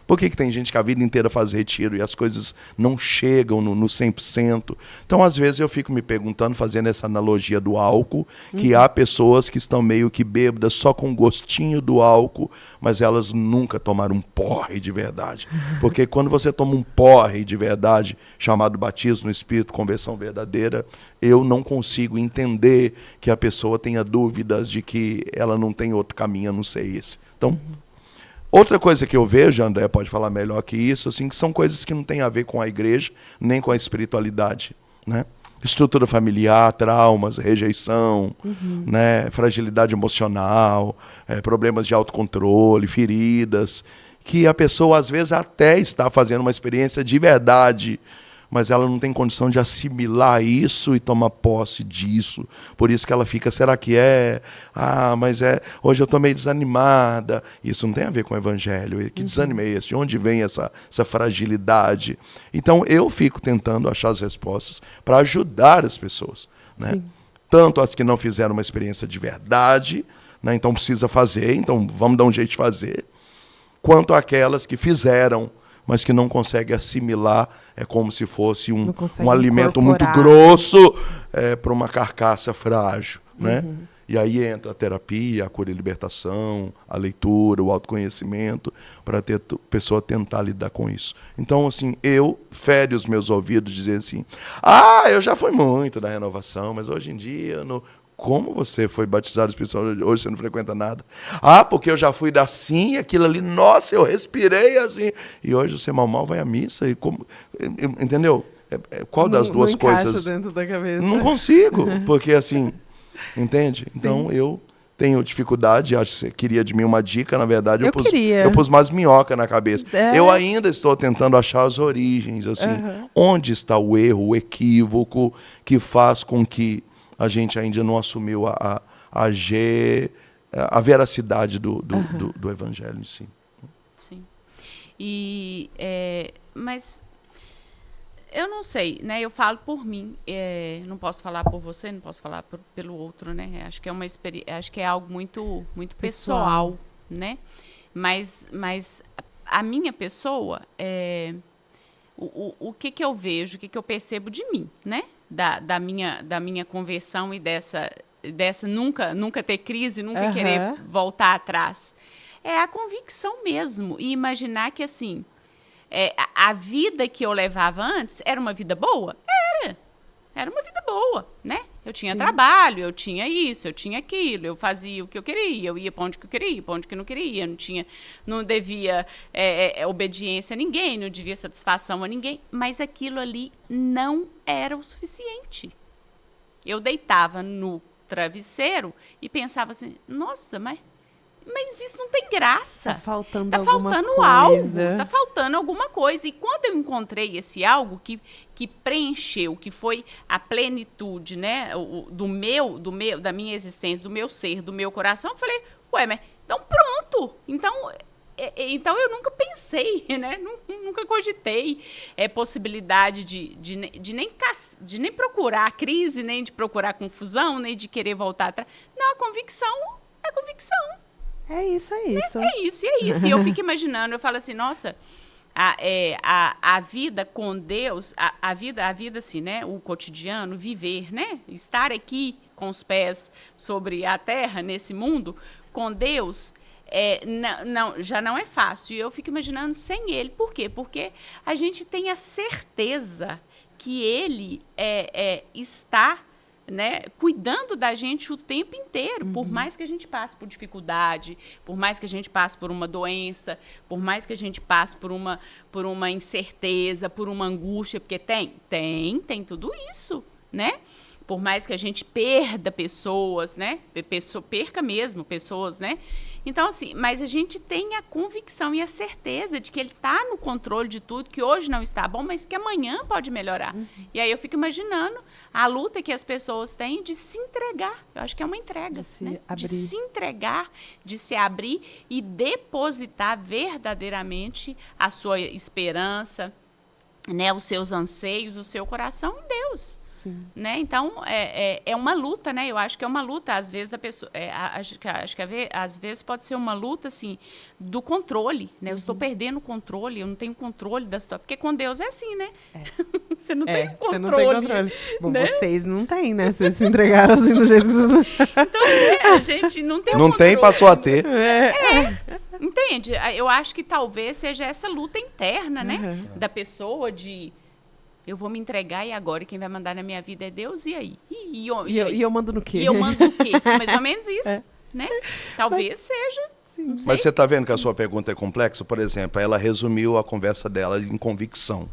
Por que tem gente que a vida inteira faz retiro e as coisas não chegam no 100%? Então, às vezes, eu fico me perguntando, fazendo essa analogia do álcool, que há pessoas que estão meio que bêbadas só com gostinho do álcool, mas elas nunca tomaram um porre de verdade. Porque quando você toma um porre de verdade, chamado batismo no Espírito, conversão verdadeira, eu não consigo entender que a pessoa tenha dúvidas de que ela não tem outro caminho a não ser esse. Então, outra coisa que eu vejo, André pode falar melhor que isso, assim, que são coisas que não têm a ver com a igreja, nem com a espiritualidade, né? Estrutura familiar, traumas, rejeição, né? Fragilidade emocional, problemas de autocontrole, feridas, que a pessoa às vezes até está fazendo uma experiência de verdade, mas ela não tem condição de assimilar isso e tomar posse disso. Por isso que ela fica, será que é? Ah, mas hoje eu estou meio desanimada. Isso não tem a ver com o evangelho. Que desânimo é esse? De onde vem essa fragilidade? Então, eu fico tentando achar as respostas para ajudar as pessoas, né? Tanto as que não fizeram uma experiência de verdade, né? Então precisa fazer, então vamos dar um jeito de fazer, quanto aquelas que fizeram, mas que não consegue assimilar, é como se fosse um alimento muito grosso para uma carcaça frágil, né? E aí entra a terapia, a cura e libertação, a leitura, o autoconhecimento, para a pessoa tentar lidar com isso. Então, assim, eu fere os meus ouvidos dizer assim, eu já fui muito da renovação, mas hoje em dia... Como você foi batizado espiritual, hoje você não frequenta nada? Porque eu já fui da sim, aquilo ali, nossa, eu respirei assim. E hoje você mal vai à missa. Entendeu? Qual das duas coisas? Dentro da cabeça. Não consigo, porque assim, entende? Sim. Então eu tenho dificuldade, acho que você queria de mim uma dica, na verdade eu pus umas minhocas na cabeça. Eu ainda estou tentando achar as origens, assim, onde está o erro, o equívoco que faz com que a gente ainda não assumiu a veracidade do evangelho em si. Sim. Mas eu não sei, né? Eu falo por mim, não posso falar por você, não posso falar pelo outro, né? Acho que acho que é algo muito, muito pessoal, né? Mas a minha pessoa, o que eu vejo, o que eu percebo de mim, né? Da minha conversão e dessa nunca ter crise, nunca querer voltar atrás. É a convicção mesmo. E imaginar que, assim, a vida que eu levava antes era uma vida boa? Era uma vida boa, né? Eu tinha trabalho, eu tinha isso, eu tinha aquilo, eu fazia o que eu queria, eu ia para onde que eu queria, para onde que eu não queria, não devia obediência a ninguém, não devia satisfação a ninguém, mas aquilo ali não era o suficiente. Eu deitava no travesseiro e pensava assim, nossa, mas isso não tem graça. Tá faltando algo, tá faltando alguma coisa. E quando eu encontrei esse algo que preencheu, que foi a plenitude, né, da minha existência, do meu ser, do meu coração, eu falei, mas então pronto. Então Então, eu nunca pensei, né? Nunca cogitei possibilidade de nem procurar crise, nem de procurar confusão, nem de querer voltar atrás. Não, a convicção é convicção. É isso, é isso. É isso, é isso. E eu fico imaginando, eu falo assim, nossa, a vida com Deus, a vida assim, né? O cotidiano, viver, né? Estar aqui com os pés sobre a terra, nesse mundo, com Deus, já não é fácil. E eu fico imaginando sem Ele. Por quê? Porque a gente tem a certeza que Ele está, né, cuidando da gente o tempo inteiro, por mais que a gente passe por dificuldade, por mais que a gente passe por uma doença, por mais que a gente passe por uma incerteza, por uma angústia, porque tem tudo isso, né? Por mais que a gente perda pessoas, né? Perca mesmo pessoas, né? Então, assim, mas a gente tem a convicção e a certeza de que ele está no controle de tudo, que hoje não está bom, mas que amanhã pode melhorar. E aí eu fico imaginando a luta que as pessoas têm de se entregar. Eu acho que é uma entrega, né? De se entregar, de se abrir e depositar verdadeiramente a sua esperança, né? Os seus anseios, o seu coração em Deus. Né? Então, é uma luta, né? Eu acho que é uma luta, às vezes, da pessoa. Acho que às vezes pode ser uma luta, assim, do controle, né? Eu estou perdendo o controle, eu não tenho controle da situação. Porque com Deus é assim, né? Você não tem controle. Você não tem controle. Bom, né? Vocês não têm, né? Vocês se entregaram assim do jeito que vocês... Então, a gente não tem não controle. Não tem, passou a ter. Entende? Eu acho que talvez seja essa luta interna, né? Da pessoa de... Eu vou me entregar e agora quem vai mandar na minha vida é Deus, e aí? E eu mando no quê? E eu mando no quê? Mais ou menos isso, né? Talvez seja. Não sei. Mas você está vendo que a sua pergunta é complexa? Por exemplo, ela resumiu a conversa dela em convicção.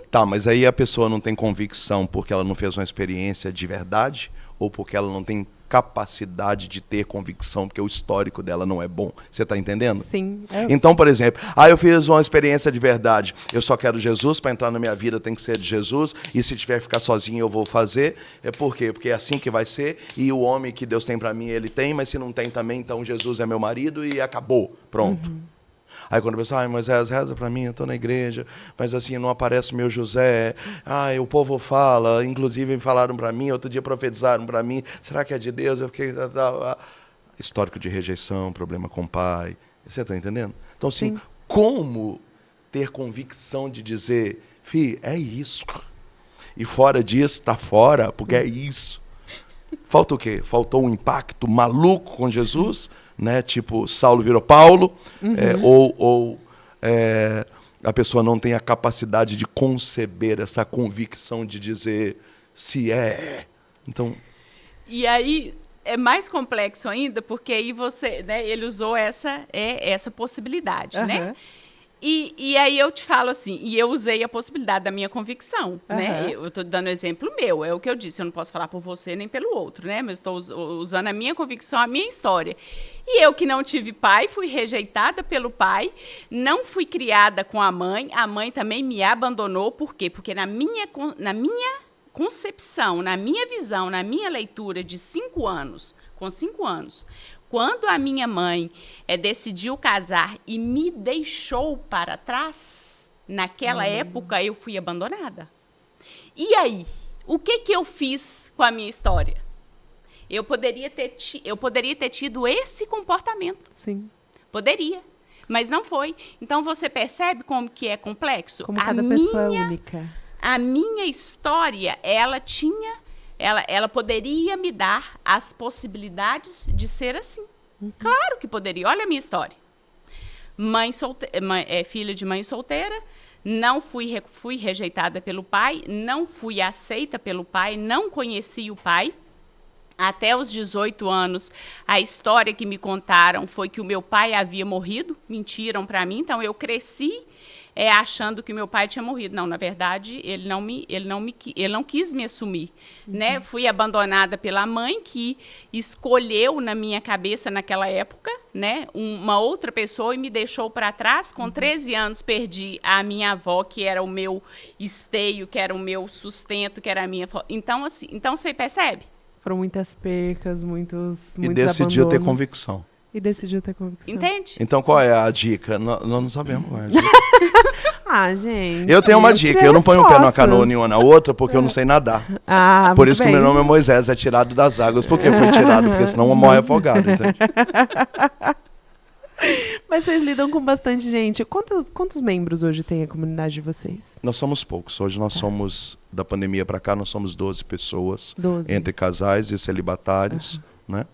Tá, mas aí a pessoa não tem convicção porque ela não fez uma experiência de verdade ou porque ela não tem capacidade de ter convicção porque o histórico dela não é bom. Você está entendendo? Sim. Então, por exemplo, eu fiz uma experiência de verdade. Eu só quero Jesus, para entrar na minha vida tem que ser de Jesus, e se tiver que ficar sozinho eu vou fazer. Por quê? Porque é assim que vai ser, e o homem que Deus tem para mim, ele tem, mas se não tem também, então Jesus é meu marido e acabou. Pronto. Aí quando a pessoa, Moisés, reza para mim, eu estou na igreja, mas assim, não aparece meu José. O povo fala, inclusive falaram para mim, outro dia profetizaram para mim, será que é de Deus? Eu fiquei... Histórico de rejeição, problema com o pai. Você está entendendo? Então, assim, como ter convicção de dizer, é isso. E fora disso, está fora, porque é isso. Falta o quê? Faltou um impacto maluco com Jesus, né? Tipo, Saulo virou Paulo, ou a pessoa não tem a capacidade de conceber essa convicção de dizer se é. Então... E aí é mais complexo ainda, porque aí você, né, ele usou essa possibilidade, né? E aí eu te falo assim, e eu usei a possibilidade da minha convicção, né? Eu estou dando exemplo meu, é o que eu disse, eu não posso falar por você nem pelo outro, né? Mas estou usando a minha convicção, a minha história. E eu que não tive pai, fui rejeitada pelo pai, não fui criada com a mãe também me abandonou, por quê? Porque na minha concepção, na minha visão, na minha leitura de 5 anos, com 5 anos, quando a minha mãe decidiu casar e me deixou para trás, naquela época eu fui abandonada. E aí, o que eu fiz com a minha história? Eu poderia ter tido esse comportamento. Sim. Poderia, mas não foi. Então você percebe como que é complexo? Como cada pessoa é única. A minha história, ela poderia me dar as possibilidades de ser assim. Claro que poderia. Olha a minha história. Filha de mãe solteira, não fui rejeitada pelo pai, não fui aceita pelo pai, não conheci o pai. Até os 18 anos, a história que me contaram foi que o meu pai havia morrido, mentiram para mim, então eu cresci achando que o meu pai tinha morrido. Não, na verdade, ele não quis me assumir, né? Fui abandonada pela mãe, que escolheu na minha cabeça naquela época, né, uma outra pessoa e me deixou para trás. Com 13 anos perdi a minha avó, que era o meu esteio, que era o meu sustento, que era a minha... Então, assim, você percebe? Foram muitas percas, muitos E decidiu abandonos. ter convicção. e decidiu ter convicção. Entende? Então, qual é a dica? Nós não sabemos qual é a dica. Gente. Eu tenho uma dica. Eu não ponho o pé numa canoa nenhuma na outra porque eu não sei nadar. Por isso que o meu nome é Moisés, é tirado das águas. Por que foi tirado? Porque senão eu morro afogado, entende? Mas vocês lidam com bastante gente. Quantos membros hoje tem a comunidade de vocês? Nós somos poucos. Hoje nós somos, da pandemia para cá, nós somos 12 pessoas. 12. Entre casais e celibatários, né?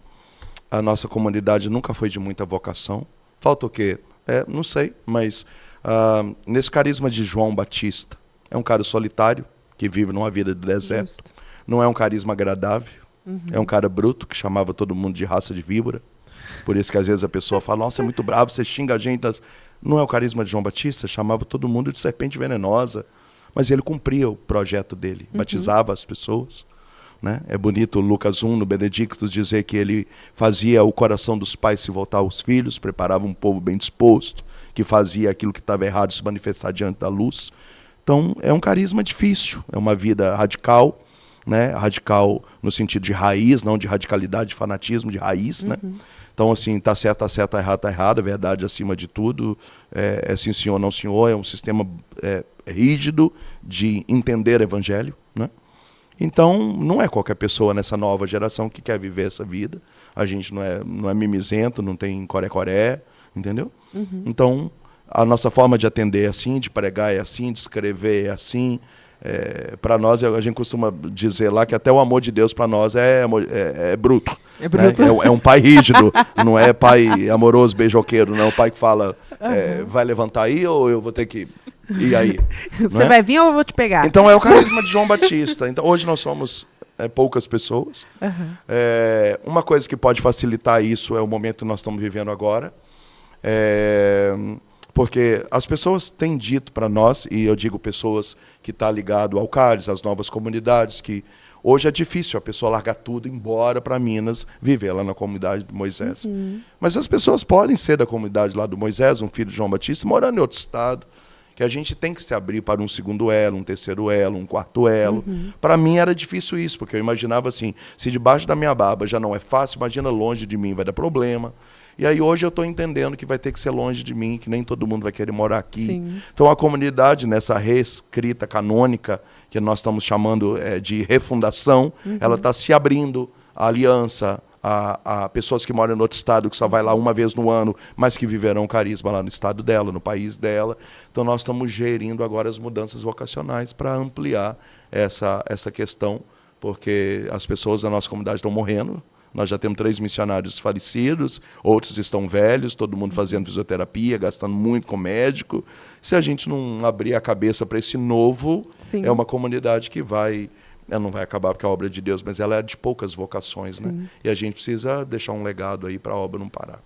A nossa comunidade nunca foi de muita vocação. Falta o quê? Não sei, mas nesse carisma de João Batista, é um cara solitário, que vive numa vida de deserto. Justo. Não é um carisma agradável. É um cara bruto, que chamava todo mundo de raça de víbora. Por isso que às vezes a pessoa fala, nossa, é muito bravo, você xinga a gente. Não é o carisma de João Batista, chamava todo mundo de serpente venenosa. Mas ele cumpria o projeto dele, batizava as pessoas. Né? É bonito Lucas 1, no Benedictus, dizer que ele fazia o coração dos pais se voltar aos filhos, preparava um povo bem disposto, que fazia aquilo que estava errado se manifestar diante da luz. Então, é um carisma difícil, é uma vida radical, né? Radical no sentido de raiz, não de radicalidade, de fanatismo, de raiz. Né? Então, assim, tá certo, tá errado, é verdade acima de tudo, é sim senhor, não senhor, é um sistema rígido de entender o evangelho, né? Então, não é qualquer pessoa nessa nova geração que quer viver essa vida. A gente não é mimizento, não tem coré-coré, entendeu? Então, a nossa forma de atender é assim, de pregar é assim, de escrever é assim. Para nós, a gente costuma dizer lá que até o amor de Deus para nós é bruto. É bruto. Né? É um pai rígido, não é pai amoroso, beijoqueiro, não é o pai que fala, vai levantar aí ou eu vou ter que... E aí? Você vai vir ou eu vou te pegar? Então é o carisma de João Batista. Então, hoje nós somos poucas pessoas. Uma coisa que pode facilitar isso é o momento que nós estamos vivendo agora. Porque as pessoas têm dito para nós, e eu digo pessoas que estão ligadas ao CARES, às novas comunidades, que hoje é difícil a pessoa largar tudo e ir embora para Minas, viver lá na comunidade do Moisés. Mas as pessoas podem ser da comunidade lá do Moisés, um filho de João Batista, morando em outro estado, que a gente tem que se abrir para um segundo elo, um terceiro elo, um quarto elo. Para mim era difícil isso, porque eu imaginava assim, se debaixo da minha barba já não é fácil, imagina longe de mim vai dar problema. E aí hoje eu estou entendendo que vai ter que ser longe de mim, que nem todo mundo vai querer morar aqui. Sim. Então a comunidade, nessa reescrita canônica, que nós estamos chamando de refundação, ela está se abrindo à aliança, a pessoas que moram no outro estado, que só vai lá uma vez no ano, mas que viverão carisma lá no estado dela, no país dela. Então nós estamos gerindo agora as mudanças vocacionais para ampliar essa questão, porque as pessoas da nossa comunidade estão morrendo. Nós já temos 3 missionários falecidos, outros estão velhos, todo mundo fazendo fisioterapia, gastando muito com médico. Se a gente não abrir a cabeça para esse novo, Sim. é uma comunidade que ela não vai acabar porque é a obra de Deus, mas ela é de poucas vocações, né? E a gente precisa deixar um legado aí para a obra não parar.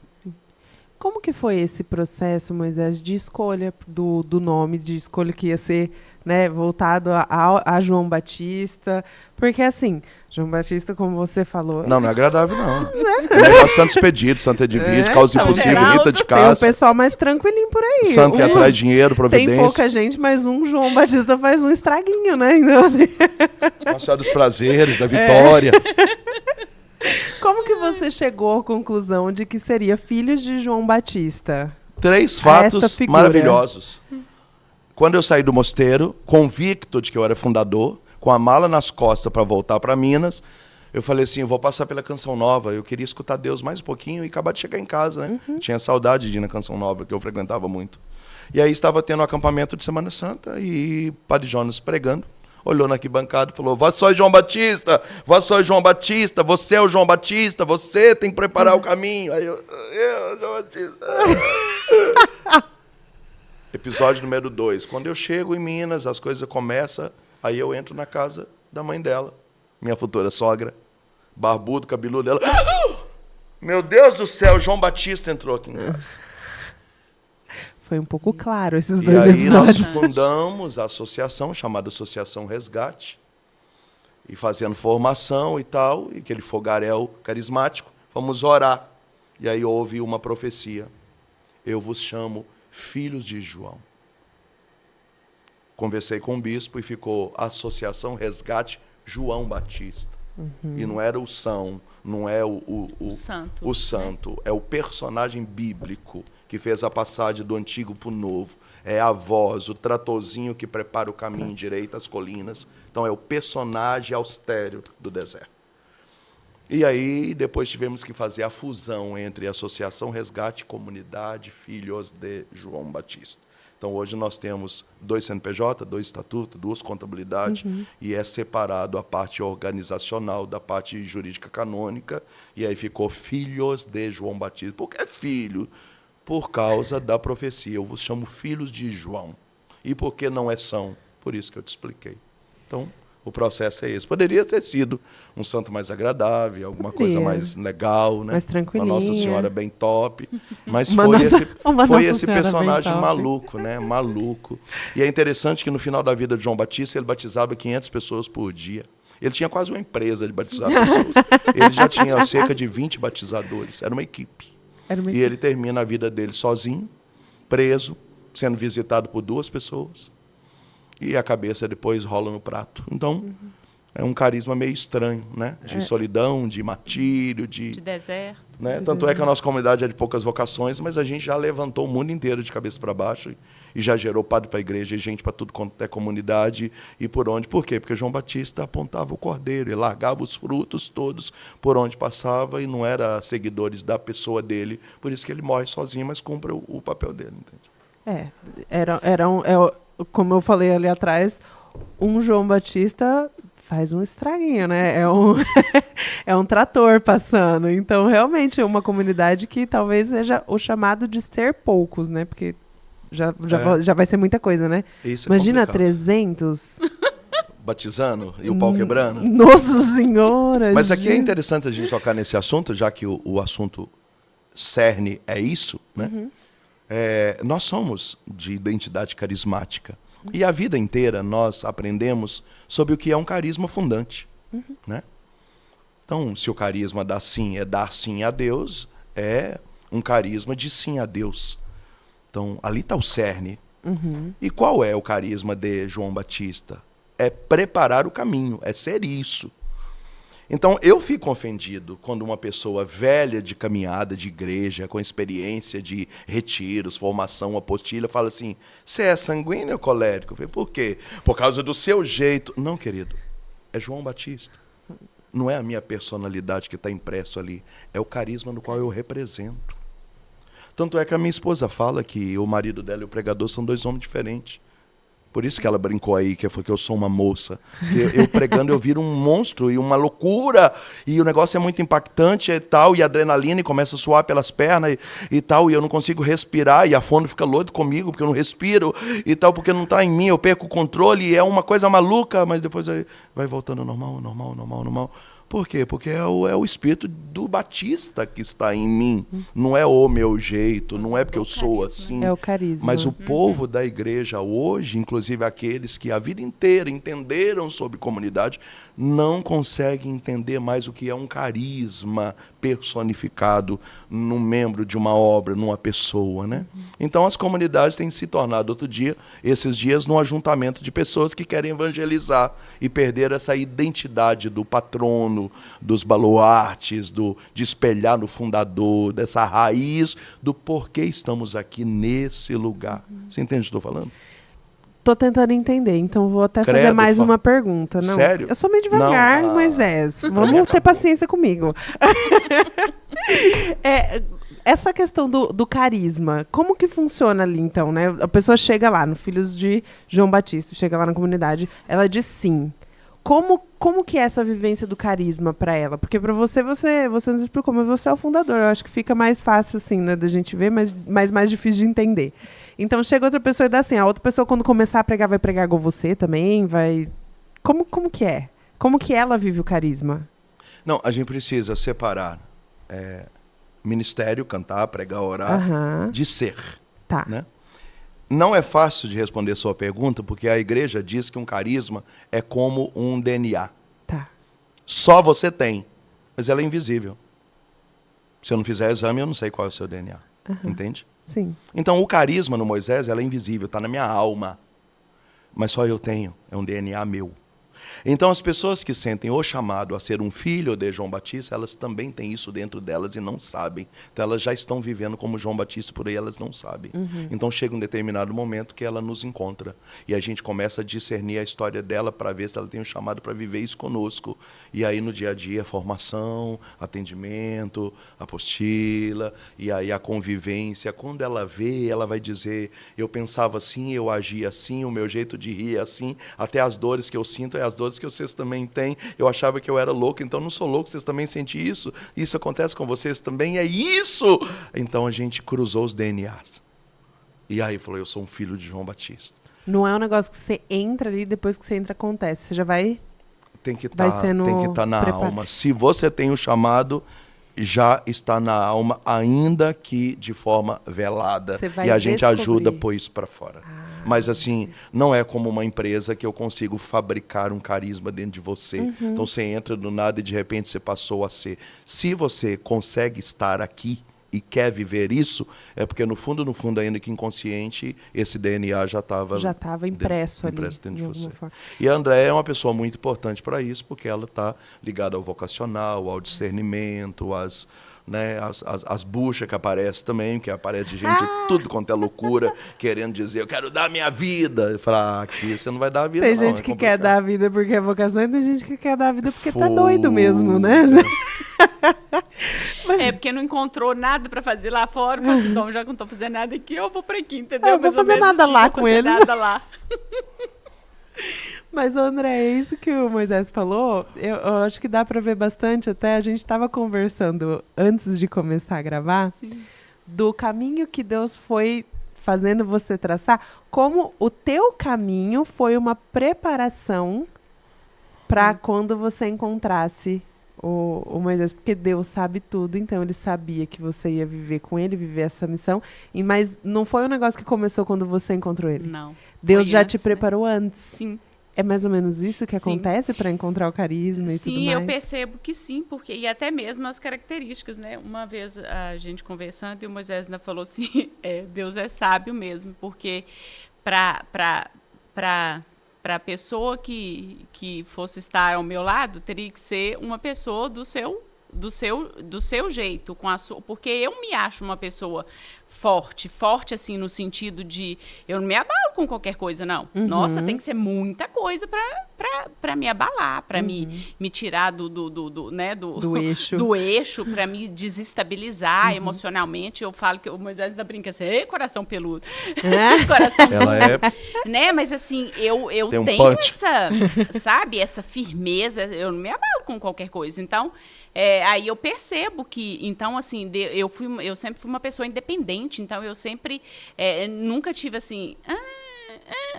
Como que foi esse processo, Moisés, de escolha do nome, de escolha que ia ser, né, voltado a João Batista? Porque, assim, João Batista, como você falou... Não é agradável, não. É Santo Expedito, Santo Edvide, Causa Impossível, Rita de Tem um Cássia. pessoal mais tranquilinho por aí. Santo que atrai dinheiro, providência. Tem pouca gente, mas um João Batista faz um estraguinho, né? Então, assim... Nossa dos Prazeres, da Vitória. Como que você chegou à conclusão de que seria filhos de João Batista? 3 fatos maravilhosos. Quando eu saí do mosteiro, convicto de que eu era fundador, com a mala nas costas para voltar para Minas, eu falei assim, eu vou passar pela Canção Nova, eu queria escutar Deus mais um pouquinho e acabar de chegar em casa, né? Tinha saudade de ir na Canção Nova, que eu frequentava muito. E aí estava tendo um acampamento de Semana Santa e Padre Jonas pregando. Olhou na arquibancada e falou, vós sois João Batista, você é o João Batista, você tem que preparar o caminho. Aí eu João Batista. Episódio número 2. Quando eu chego em Minas, as coisas começam, aí eu entro na casa da mãe dela, minha futura sogra, barbudo, cabeludo dela. Meu Deus do céu, João Batista entrou aqui em casa. Foi um pouco claro esses E dois aí episódios. nós fundamos a associação, chamada Associação Resgate, e fazendo formação e tal, e aquele fogaréu carismático, fomos orar. E aí houve uma profecia. Eu vos chamo filhos de João. Conversei com o bispo e ficou Associação Resgate João Batista. E não era o São, não é o santo. o santo. É o personagem bíblico que fez a passagem do antigo para o novo. É a voz, o tratorzinho que prepara o caminho direito às colinas. Então, é o personagem austero do deserto. E aí, depois tivemos que fazer a fusão entre Associação Resgate e Comunidade Filhos de João Batista. Então, hoje nós temos 2 CNPJ, 2 estatutos, 2 contabilidades, e é separado a parte organizacional da parte jurídica canônica, e aí ficou Filhos de João Batista. Por que filho? Por causa da profecia. Eu vos chamo filhos de João. E por que não é São? Por isso que eu te expliquei. Então, o processo é esse. Poderia ter sido um santo mais agradável, alguma coisa mais legal, né? Mais tranquilinha. Uma Nossa Senhora bem top. Mas Uma foi Nossa- uma foi Nossa esse Senhora bem personagem top. maluco, né? Maluco. E é interessante que no final da vida de João Batista, ele batizava 500 pessoas por dia. Ele tinha quase uma empresa de batizar pessoas. Ele já tinha cerca de 20 batizadores. Era uma equipe. E ele termina a vida dele sozinho, preso, sendo visitado por 2 pessoas. E a cabeça depois rola no prato. Então, é um carisma meio estranho, né? De solidão, de martírio, De deserto. né? Tanto é que a nossa comunidade é de poucas vocações, mas a gente já levantou o mundo inteiro de cabeça para baixo e já gerou padre para a igreja e gente para tudo quanto é comunidade e por onde. Por quê? Porque João Batista apontava o cordeiro e largava os frutos todos por onde passava e não era seguidores da pessoa dele. Por isso que ele morre sozinho, mas cumpre o papel dele. Entende? Como eu falei ali atrás, um João Batista faz um estraguinho, né? É um trator passando. Então, realmente, é uma comunidade que talvez seja o chamado de ser poucos, né? Porque já vai ser muita coisa, né? Isso é Imagina complicado. 300. Batizando e o pau quebrando. Nossa Senhora! Mas aqui é gente. interessante a gente tocar nesse assunto, já que o assunto cerne é isso, né? Nós somos de identidade carismática. E a vida inteira nós aprendemos sobre o que é um carisma fundante, né? Então, se o carisma dar sim é dar sim a Deus, é um carisma de sim a Deus. Então, ali está o cerne. E qual é o carisma de João Batista? É preparar o caminho, é ser isso. Então, eu fico ofendido quando uma pessoa velha de caminhada, de igreja, com experiência de retiros, formação, apostilha, fala assim, você é sanguíneo ou colérico? Eu falei, por quê? Por causa do seu jeito. Não, querido, é João Batista. Não é a minha personalidade que está impresso ali, é o carisma no qual eu represento. Tanto é que a minha esposa fala que o marido dela e o pregador são 2 homens diferentes. Por isso que ela brincou aí, que eu sou uma moça. Eu pregando, eu viro um monstro e uma loucura. E o negócio é muito impactante e tal. E a adrenalina começa a suar pelas pernas e tal. E eu não consigo respirar. E a fono fica louco comigo, porque eu não respiro e tal. Porque não está em mim, eu perco o controle. E é uma coisa maluca, mas depois vai voltando ao normal, normal, normal, normal. Por quê? Porque é o espírito do Batista que está em mim. Não é o meu jeito, não é porque eu sou assim. É o carisma. Mas o povo da igreja hoje, inclusive aqueles que a vida inteira entenderam sobre comunidade, não conseguem entender mais o que é um carisma personificado num membro de uma obra, numa pessoa, né? Então as comunidades têm se tornado, esses dias, num ajuntamento de pessoas que querem evangelizar e perder essa identidade do patrono, dos baluartes, de espelhar no fundador, dessa raiz do porquê estamos aqui nesse lugar. Você entende o que eu estou falando? Tô tentando entender, então vou até fazer Credo, mais uma pergunta. Não, Sério? Eu sou meio devagar, Não, Moisés. Vamos ter paciência comigo. Essa questão do carisma, como que funciona ali, então, né? A pessoa chega lá no Filhos de João Batista, chega lá na comunidade, ela diz sim. Como que é essa vivência do carisma para ela? Porque para você nos explicou, mas você é o fundador. Eu acho que fica mais fácil, assim, né, da gente ver, mas mais difícil de entender. Então, chega outra pessoa e dá assim, a outra pessoa, quando começar a pregar, vai pregar igual você também? Vai... Como que é? Como que ela vive o carisma? Não, a gente precisa separar ministério, cantar, pregar, orar, de ser. Tá. Né? Não é fácil de responder a sua pergunta, porque a igreja diz que um carisma é como um DNA. Tá. Só você tem, mas ela é invisível. Se eu não fizer exame, eu não sei qual é o seu DNA. Entende? Sim. Então, o carisma no Moisés, ela é invisível, está na minha alma. Mas só eu tenho, é um DNA meu. Então, as pessoas que sentem o chamado a ser um filho de João Batista, elas também têm isso dentro delas e não sabem. Então, elas já estão vivendo como João Batista, por aí elas não sabem. Então, chega um determinado momento que ela nos encontra. E a gente começa a discernir a história dela para ver se ela tem um chamado para viver isso conosco. E aí, no dia a dia, formação, atendimento, apostila, e aí a convivência. Quando ela vê, ela vai dizer, eu pensava assim, eu agia assim, o meu jeito de rir é assim, até as dores que eu sinto é as dores que vocês também têm. Eu achava que eu era louco, então não sou louco, vocês também sentem isso? Isso acontece com vocês também? É isso! Então a gente cruzou os DNAs. E aí falou, eu sou um filho de João Batista. Não é um negócio que você entra ali, depois que você entra acontece. Você já vai... Tem que Vai sendo estar na preparado. alma. Se você tem o chamado, já está na alma, ainda que de forma velada. Você vai E a gente descobrir. ajuda a pôr isso para fora. Mas assim, não é como uma empresa que eu consigo fabricar um carisma dentro de você. Então você entra do nada e de repente você passou a ser. Se você consegue estar aqui e quer viver isso, é porque no fundo, ainda que inconsciente, esse DNA já estava impresso ali, dentro de de alguma você. forma. E a Andréia é uma pessoa muito importante para isso, porque ela está ligada ao vocacional, ao discernimento, as buchas que aparecem também, que aparece gente de tudo quanto é loucura, querendo dizer, eu quero dar a minha vida. Eu falo, aqui você não vai dar a vida, Tem não. gente é que complicado. quer dar a vida porque é vocação e tem gente que quer dar a vida porque tá Fogo. doido mesmo, né? É porque não encontrou nada pra fazer lá fora. Falou assim, então, já que não tô fazendo nada aqui, eu vou pra aqui, entendeu? Eu vou Mais ou fazer menos nada assim, lá vou com fazer eles. nada lá. Mas, André, é isso que o Moisés falou. Eu acho que dá pra ver bastante. Até a gente estava conversando antes de começar a gravar do caminho que Deus foi fazendo você traçar. Como o teu caminho foi uma preparação para quando você encontrasse o Moisés. Porque Deus sabe tudo, então ele sabia que você ia viver com ele, viver essa missão. Mas não foi um negócio que começou quando você encontrou ele. Não. Deus Foi já antes, te preparou antes. Sim. É mais ou menos isso que Sim. acontece para encontrar o carisma e tudo Sim, mais? eu percebo que sim, porque e até mesmo as características, né? Uma vez a gente conversando e o Moisés ainda falou assim, Deus é sábio mesmo, porque para a pessoa que fosse estar ao meu lado, teria que ser uma pessoa do seu jeito, com a sua, porque eu me acho uma pessoa forte assim no sentido de eu não me abalo com qualquer coisa, não. Nossa, tem que ser muita coisa para me abalar, para me tirar do eixo. do eixo, para me desestabilizar emocionalmente. Eu falo que o Moisés ainda brinca assim, ei, coração peludo. Coração Ela é... né? Mas assim, eu Tem um tenho punch. essa firmeza, eu não me abalo com qualquer coisa. Então, aí eu percebo que, então, assim, eu sempre fui uma pessoa independente, então eu sempre nunca tive assim.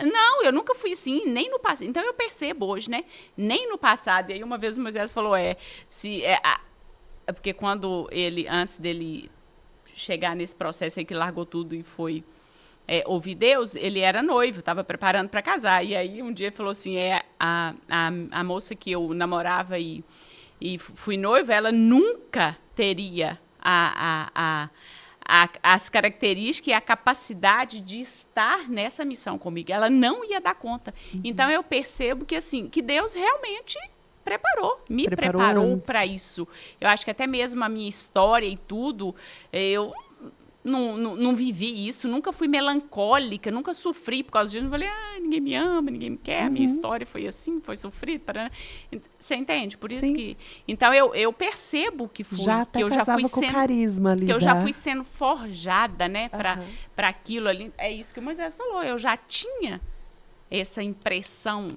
Não, eu nunca fui assim, nem no passado. Então eu percebo hoje, né? Nem no passado. E aí uma vez o Moisés falou, porque quando antes dele chegar nesse processo aí que largou tudo e foi ouvir Deus, ele era noivo, estava preparando para casar. E aí um dia ele falou assim, a moça que eu namorava e fui noiva, ela nunca teria as características e a capacidade de estar nessa missão comigo. Ela não ia dar conta. Então eu percebo que assim, que Deus realmente me preparou para isso. Eu acho que até mesmo a minha história e tudo, eu não vivi isso, nunca fui melancólica, nunca sofri por causa disso. Não falei, ninguém me ama, ninguém me quer, a minha história foi assim, foi sofrida. Você entende? Por isso que... Então, eu percebo que fui... que eu já fui sendo, carisma ali. que eu já fui sendo forjada, né, para aquilo ali. É isso que o Moisés falou, eu já tinha essa impressão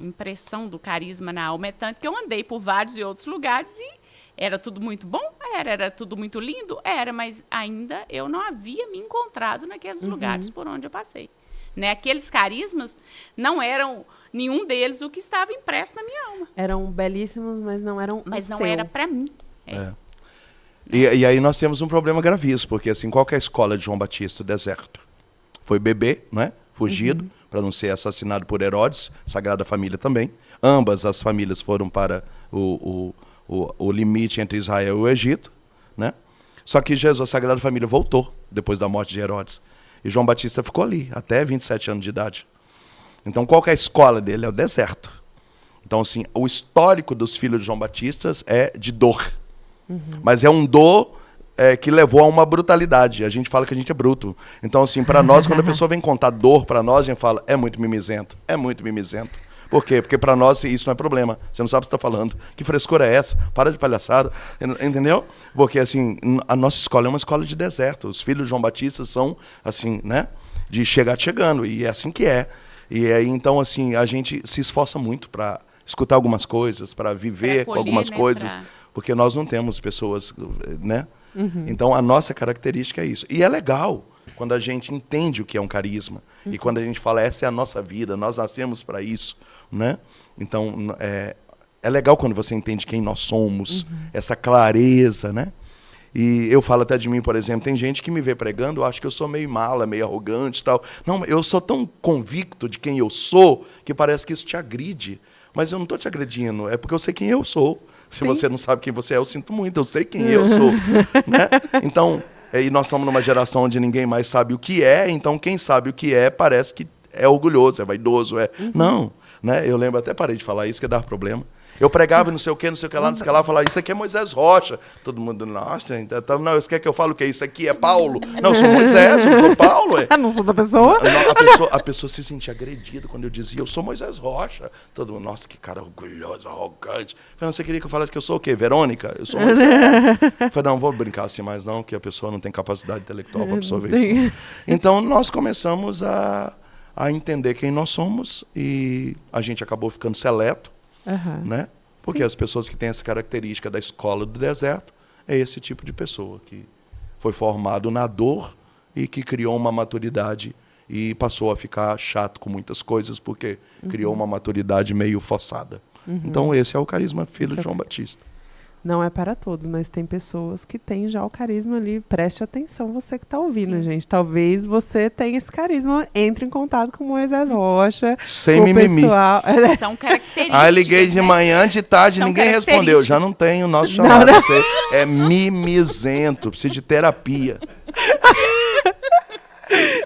do carisma na alma. É tanto que eu andei por vários e outros lugares e era tudo muito bom? Era tudo muito lindo? Era, mas ainda eu não havia me encontrado naqueles lugares por onde eu passei. Né? Aqueles carismas não eram, nenhum deles, o que estava impresso na minha alma. Eram belíssimos, mas não eram Mas o não seu. era para mim. E aí nós temos um problema gravíssimo, porque assim, qual que é a escola de João Batista? Deserto. Foi bebê, né? Fugido, para não ser assassinado por Herodes, Sagrada Família também. Ambas as famílias foram para o limite entre Israel e o Egito, né? Só que Jesus, a Sagrada Família, voltou depois da morte de Herodes. E João Batista ficou ali, até 27 anos de idade. Então, qual que é a escola dele? É o deserto. Então, assim, o histórico dos filhos de João Batista é de dor. Mas é um dor que levou a uma brutalidade. A gente fala que a gente é bruto. Então, assim, para nós, quando a pessoa vem contar dor para nós, a gente fala, é muito mimizento. É muito mimizento. Por quê? Porque para nós isso não é problema. Você não sabe o que você está falando. Que frescura é essa? Para de palhaçada. Entendeu? Porque, assim, a nossa escola é uma escola de deserto. Os filhos de João Batista são, assim, né? De chegar chegando. E é assim que é. E aí, então, assim, a gente se esforça muito para escutar algumas coisas, para viver com algumas coisas. Porque nós não temos pessoas, né? Então, a nossa característica é isso. E é legal quando a gente entende o que é um carisma. E quando a gente fala, essa é a nossa vida, nós nascemos para isso. Né? Então, é legal quando você entende quem nós somos, essa clareza, né? E eu falo até de mim, por exemplo, tem gente que me vê pregando, eu acho que eu sou meio mala, meio arrogante e tal. Não, eu sou tão convicto de quem eu sou que parece que isso te agride. Mas eu não estou te agredindo, é porque eu sei quem eu sou. Se você não sabe quem você é, eu sinto muito, eu sei quem eu sou. Né? Então, e nós estamos numa geração onde ninguém mais sabe o que é, então quem sabe o que é parece que é orgulhoso, é vaidoso. Não. Né? Eu lembro, até parei de falar isso, que dava problema. Eu pregava não sei o que lá, não sei o que lá, falava, isso aqui é Moisés Rocha. Todo mundo, nossa, então, não, você quer que eu fale o quê? Isso aqui é Paulo? Não, eu sou Moisés, eu não sou Paulo. Não sou da pessoa? A pessoa se sentia agredida quando eu dizia, eu sou Moisés Rocha. Todo mundo, nossa, que cara orgulhoso, arrogante. Eu falei, você queria que eu falasse que eu sou o quê? Verônica? Eu sou Moisés. Eu falei, não vou brincar assim mais não, que a pessoa não tem capacidade intelectual para absorver isso. Então, nós começamos a entender quem nós somos e a gente acabou ficando seleto, né? Porque as pessoas que têm essa característica da escola do deserto é esse tipo de pessoa que foi formado na dor e que criou uma maturidade e passou a ficar chato com muitas coisas porque criou uma maturidade meio forçada. Então esse é o carisma filho de João Batista. Não é para todos, mas tem pessoas que têm já o carisma ali. Preste atenção, você que está ouvindo, gente. Talvez você tenha esse carisma. Entre em contato com Moisés Rocha. Sem mimimi. Pessoal. São características. Ah, liguei de manhã, de tarde, ninguém respondeu. Já não tenho o nosso chamado. Você é mimizento, precisa de terapia.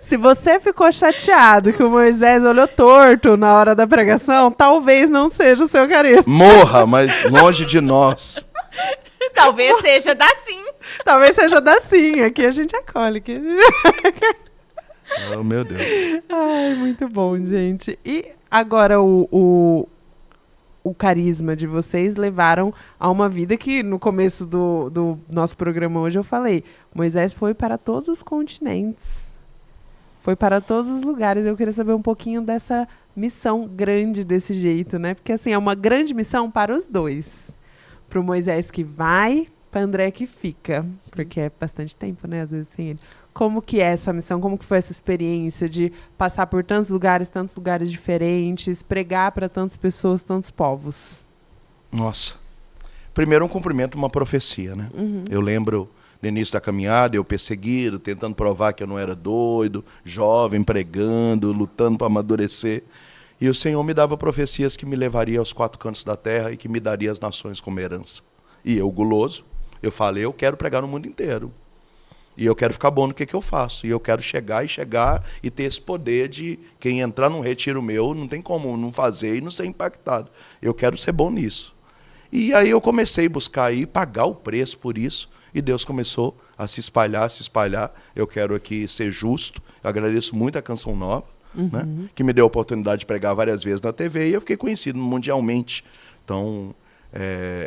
Se você ficou chateado que o Moisés olhou torto na hora da pregação, talvez não seja o seu carisma. Morra, mas longe de nós. Talvez seja da sim. Talvez seja da sim. Aqui a gente acolhe. Aqui... Oh, meu Deus. Ai, muito bom, gente. E agora o carisma de vocês levaram a uma vida que no começo do nosso programa hoje eu falei. Moisés foi para todos os continentes. Foi para todos os lugares. Eu queria saber um pouquinho dessa missão grande desse jeito, né? Porque, assim, é uma grande missão para os dois. Para o Moisés que vai, para André que fica. Sim. Porque é bastante tempo, né? Às vezes sem ele. Como que é essa missão? Como que foi essa experiência de passar por tantos lugares diferentes, pregar para tantas pessoas, tantos povos? Nossa. Primeiro um cumprimento, uma profecia, né? Eu lembro... No início da caminhada, eu perseguido, tentando provar que eu não era doido, jovem, pregando, lutando para amadurecer. E o Senhor me dava profecias que me levaria aos 4 cantos da terra e que me daria as nações como herança. E eu, guloso, eu falei, eu quero pregar no mundo inteiro. E eu quero ficar bom no que eu faço. E eu quero chegar e ter esse poder de quem entrar num retiro meu, não tem como não fazer e não ser impactado. Eu quero ser bom nisso. E aí eu comecei a buscar e pagar o preço por isso. E Deus começou a se espalhar. Eu quero aqui ser justo. Eu agradeço muito a Canção Nova, né, que me deu a oportunidade de pregar várias vezes na TV e eu fiquei conhecido mundialmente. Então,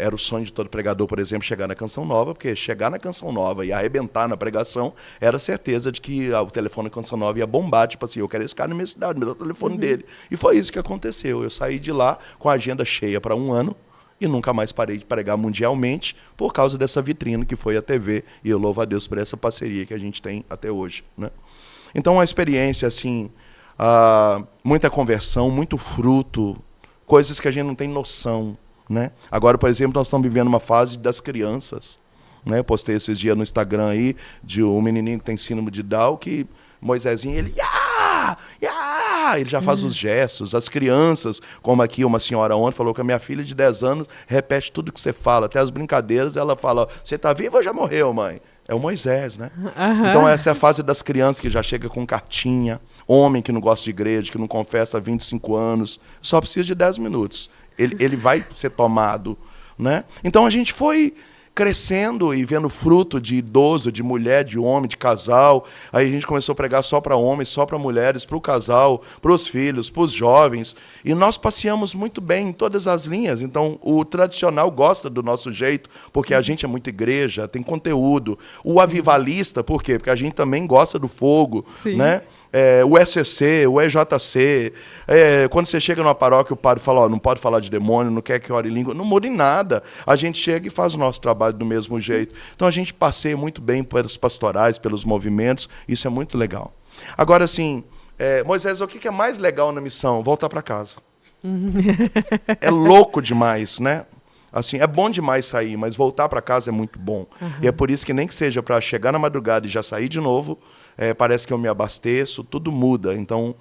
era o sonho de todo pregador, por exemplo, chegar na Canção Nova, porque chegar na Canção Nova e arrebentar na pregação era certeza de que o telefone da Canção Nova ia bombar, tipo assim, eu quero esse cara na minha cidade, me dá o telefone dele. E foi isso que aconteceu. Eu saí de lá com a agenda cheia para 1 ano, e nunca mais parei de pregar mundialmente por causa dessa vitrine que foi a TV. E eu louvo a Deus por essa parceria que a gente tem até hoje, né? Então, uma experiência, assim, muita conversão, muito fruto, coisas que a gente não tem noção, né? Agora, por exemplo, nós estamos vivendo uma fase das crianças, né? Eu postei esses dias no Instagram aí de um menininho que tem síndrome de Down, que Moisésinho, ele... ele já faz os gestos, as crianças, como aqui uma senhora ontem falou que a minha filha de 10 anos repete tudo que você fala, até as brincadeiras, ela fala, você está viva ou já morreu, mãe? É o Moisés, né? Então essa é a fase das crianças que já chega com cartinha, homem que não gosta de igreja, que não confessa há 25 anos, só precisa de 10 minutos. Ele vai ser tomado, né? Então a gente foi crescendo e vendo fruto de idoso, de mulher, de homem, de casal. Aí a gente começou a pregar só para homens, só para mulheres, para o casal, para os filhos, para os jovens. E nós passeamos muito bem em todas as linhas. Então, o tradicional gosta do nosso jeito, porque a gente é muito igreja, tem conteúdo. O avivalista, por quê? Porque a gente também gosta do fogo, né? O SCC, o EJC. Quando você chega numa paróquia, o padre fala, não pode falar de demônio, não quer que ore em língua. Não muda em nada. A gente chega e faz o nosso trabalho do mesmo jeito. Então a gente passeia muito bem pelos pastorais, pelos movimentos. Isso é muito legal. Agora, assim, Moisés, o que é mais legal na missão? Voltar para casa. É louco demais, né? Assim, é bom demais sair, mas voltar para casa é muito bom. E é por isso que nem que seja para chegar na madrugada e já sair de novo, parece que eu me abasteço, tudo muda. Então,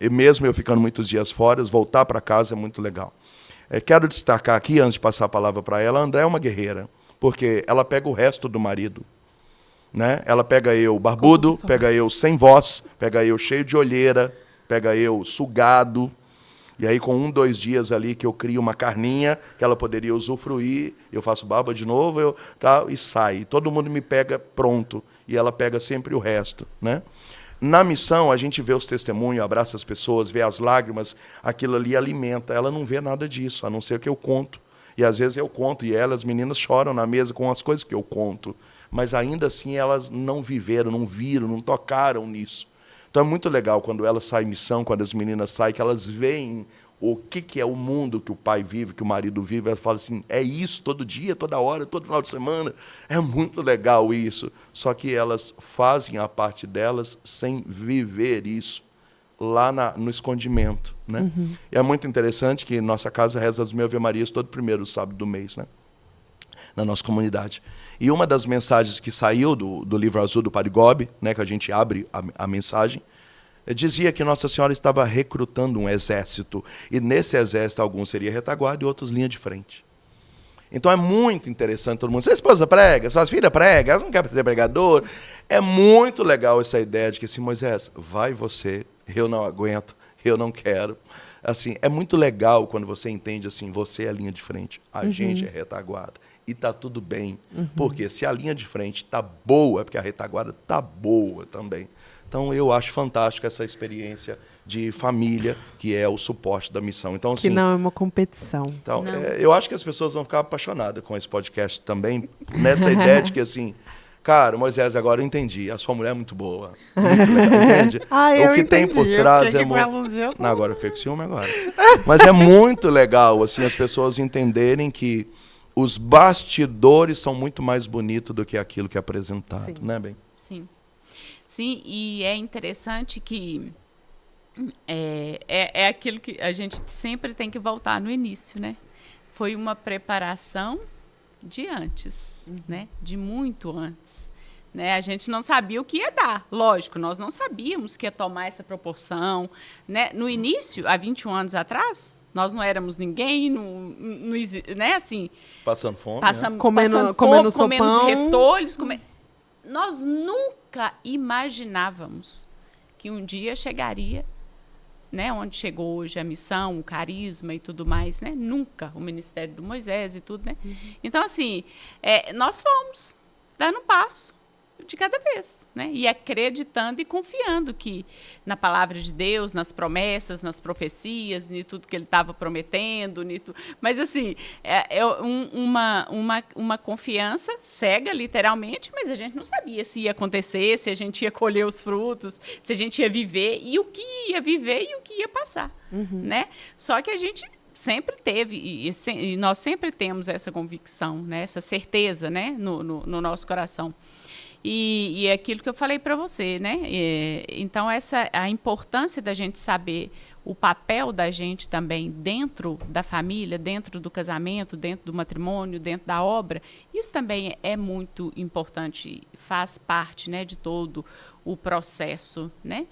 e mesmo eu ficando muitos dias fora, voltar para casa é muito legal. Quero destacar aqui, antes de passar a palavra para ela, a André é uma guerreira, porque ela pega o resto do marido. Né? Ela pega eu barbudo, pega eu sem voz, pega eu cheio de olheira, pega eu sugado. E aí, com 1, 2 dias ali que eu crio uma carninha que ela poderia usufruir, eu faço barba de novo e sai. Todo mundo me pega pronto. E ela pega sempre o resto. Né? Na missão, a gente vê os testemunhos, abraça as pessoas, vê as lágrimas, aquilo ali alimenta. Ela não vê nada disso, a não ser que eu conto. E às vezes eu conto, e as meninas choram na mesa com as coisas que eu conto. Mas ainda assim elas não viveram, não viram, não tocaram nisso. Então é muito legal quando ela sai em missão, quando as meninas saem, que elas veem o que é o mundo que o pai vive, que o marido vive. Elas falam assim, é isso todo dia, toda hora, todo final de semana. É muito legal isso. Só que elas fazem a parte delas sem viver isso lá no escondimento. Né? E é muito interessante que nossa casa reza as 1000 Ave Marias todo primeiro sábado do mês, né? Na nossa comunidade. E uma das mensagens que saiu do livro azul do Padre Gobi, né, que a gente abre a mensagem, dizia que Nossa Senhora estava recrutando um exército. E nesse exército, alguns seriam retaguarda e outros linha de frente. Então é muito interessante todo mundo. Sua esposa prega, suas filhas pregam, elas não querem ser pregador. É muito legal essa ideia de que assim, Moisés, vai você, eu não aguento, eu não quero. Assim, é muito legal quando você entende assim, você é a linha de frente, a gente é retaguarda. E está tudo bem. Porque se a linha de frente está boa, é porque a retaguarda está boa também. Então, eu acho fantástica essa experiência de família, que é o suporte da missão. Então, assim, que não é uma competição. Então, eu acho que as pessoas vão ficar apaixonadas com esse podcast também, nessa ideia de que, assim, cara, Moisés, agora eu entendi. A sua mulher é muito boa. Muito legal, entende? Eu o que entendi. tem por trás é muito... Não, agora eu fiquei com ciúme agora. Mas é muito legal, assim, as pessoas entenderem que os bastidores são muito mais bonitos do que aquilo que é apresentado, né, bem? Sim. Sim, e é interessante que é aquilo que a gente sempre tem que voltar no início, né? Foi uma preparação de antes, né? De muito antes. Né? A gente não sabia o que ia dar, lógico, nós não sabíamos que ia tomar essa proporção. Né? No início, há 21 anos atrás, nós não éramos ninguém, né? Assim, passando fome, comendo os restolhos. Nós nunca imaginávamos que um dia chegaria, né, onde chegou hoje a missão, o carisma e tudo mais, né? Nunca, o ministério do Moisés e tudo, né? Então, assim, nós fomos dando um passo de cada vez, né? E acreditando e confiando que na palavra de Deus, nas promessas, nas profecias, em tudo que ele estava prometendo, mas assim, uma confiança cega, literalmente, mas a gente não sabia se ia acontecer, se a gente ia colher os frutos, se a gente ia viver, e o que ia viver e o que ia passar, né? Só que a gente sempre teve, e nós sempre temos essa convicção, né? Essa certeza, né? no nosso coração. E é aquilo que eu falei para você, né? Então, a importância da gente saber o papel da gente também dentro da família, dentro do casamento, dentro do matrimônio, dentro da obra, isso também é muito importante, faz parte, né, de todo o processo, né?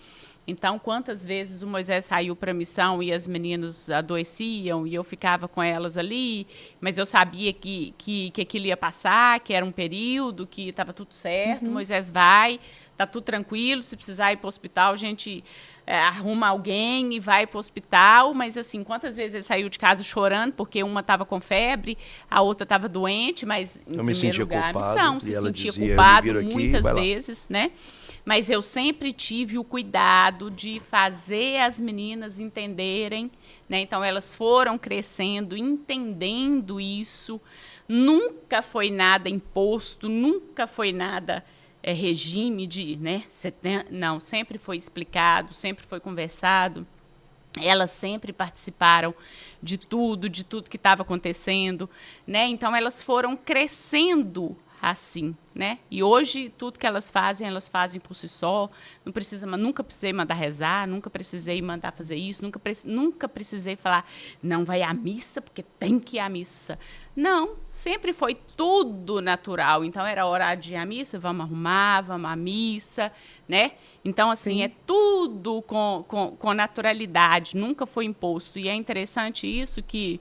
Então, quantas vezes o Moisés saiu para a missão e as meninas adoeciam e eu ficava com elas ali, mas eu sabia que aquilo ia passar, que era um período, que estava tudo certo, Moisés vai, está tudo tranquilo, se precisar ir para o hospital, a gente arruma alguém e vai para o hospital, mas assim, quantas vezes ele saiu de casa chorando, porque uma estava com febre, a outra estava doente, mas em primeiro lugar a missão, se sentia culpado muitas vezes, né? Mas eu sempre tive o cuidado de fazer as meninas entenderem, né? Então, elas foram crescendo, entendendo isso. Nunca foi nada imposto, nunca foi nada regime de, né? Não, sempre foi explicado, sempre foi conversado. Elas sempre participaram de tudo que estava acontecendo, né? Então, elas foram crescendo assim, né? E hoje tudo que elas fazem por si só. Nunca precisei mandar rezar, nunca precisei mandar fazer isso, nunca precisei falar, não vai à missa porque tem que ir à missa. Não, sempre foi tudo natural. Então era hora de ir à missa, vamos arrumar, vamos à missa, né? Então assim, sim, é tudo com naturalidade, nunca foi imposto. E é interessante isso que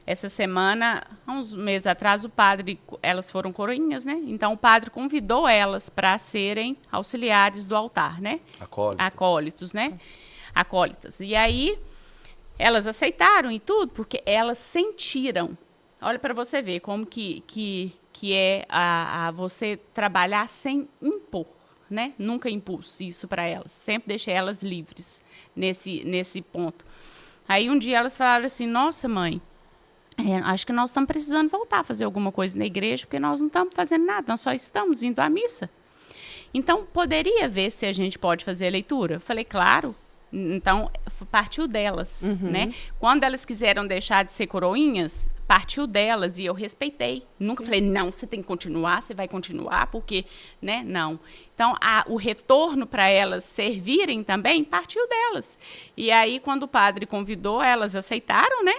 essa semana, há uns meses atrás, elas foram coroinhas, né? Então, o padre convidou elas para serem auxiliares do altar, né? Acólitos, né? Acólitas. E aí, elas aceitaram e tudo, porque elas sentiram. Olha para você ver como que é você trabalhar sem impor, né? Nunca impus isso para elas. Sempre deixei elas livres nesse ponto. Aí, um dia, elas falaram assim, nossa, mãe, acho que nós estamos precisando voltar a fazer alguma coisa na igreja, porque nós não estamos fazendo nada, nós só estamos indo à missa. Então, poderia ver se a gente pode fazer a leitura? Eu falei, claro. Então, partiu delas, né? Quando elas quiseram deixar de ser coroinhas, partiu delas e eu respeitei. Nunca falei, não, você tem que continuar, você vai continuar, porque, né? Não. Então, o retorno para elas servirem também partiu delas. E aí, quando o padre convidou, elas aceitaram, né?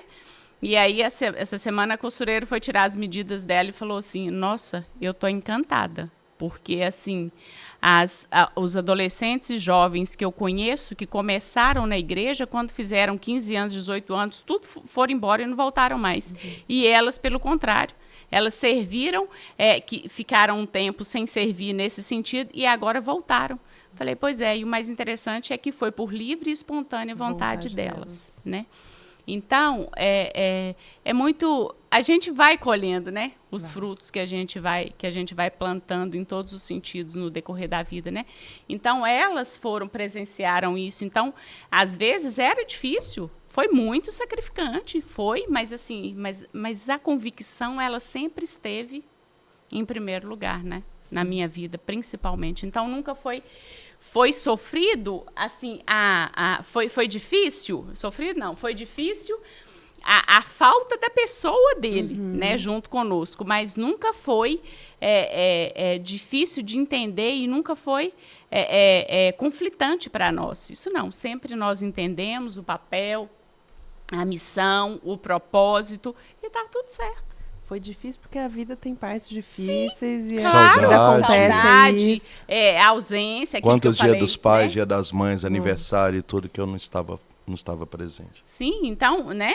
E aí, essa semana, a costureira foi tirar as medidas dela e falou assim, nossa, eu tô encantada, porque, assim, os adolescentes e jovens que eu conheço, que começaram na igreja, quando fizeram 15 anos, 18 anos, tudo foram embora e não voltaram mais. E elas, pelo contrário, elas serviram, que ficaram um tempo sem servir nesse sentido, e agora voltaram. Falei, pois é, e o mais interessante é que foi por livre e espontânea vontade delas, né? Então, é muito... A gente vai colhendo, né? Os frutos que a gente vai plantando em todos os sentidos no decorrer da vida, né? Então, elas presenciaram isso. Então, às vezes, era difícil. Foi muito sacrificante, mas assim, mas a convicção, ela sempre esteve em primeiro lugar, né? Sim. Na minha vida, principalmente. Então, nunca foi sofrido, assim, foi difícil? Sofrido não, foi difícil a falta da pessoa dele, né, junto conosco, mas nunca foi difícil de entender e nunca foi conflitante para nós. Isso não, sempre nós entendemos o papel, a missão, o propósito e está tudo certo. Foi difícil porque a vida tem partes difíceis. Sim, e claro, a vida acontece. Saudade, a ausência. Quantos dias dos pais, né? Dia das Mães, aniversário e tudo que eu não estava presente. Sim, então, né?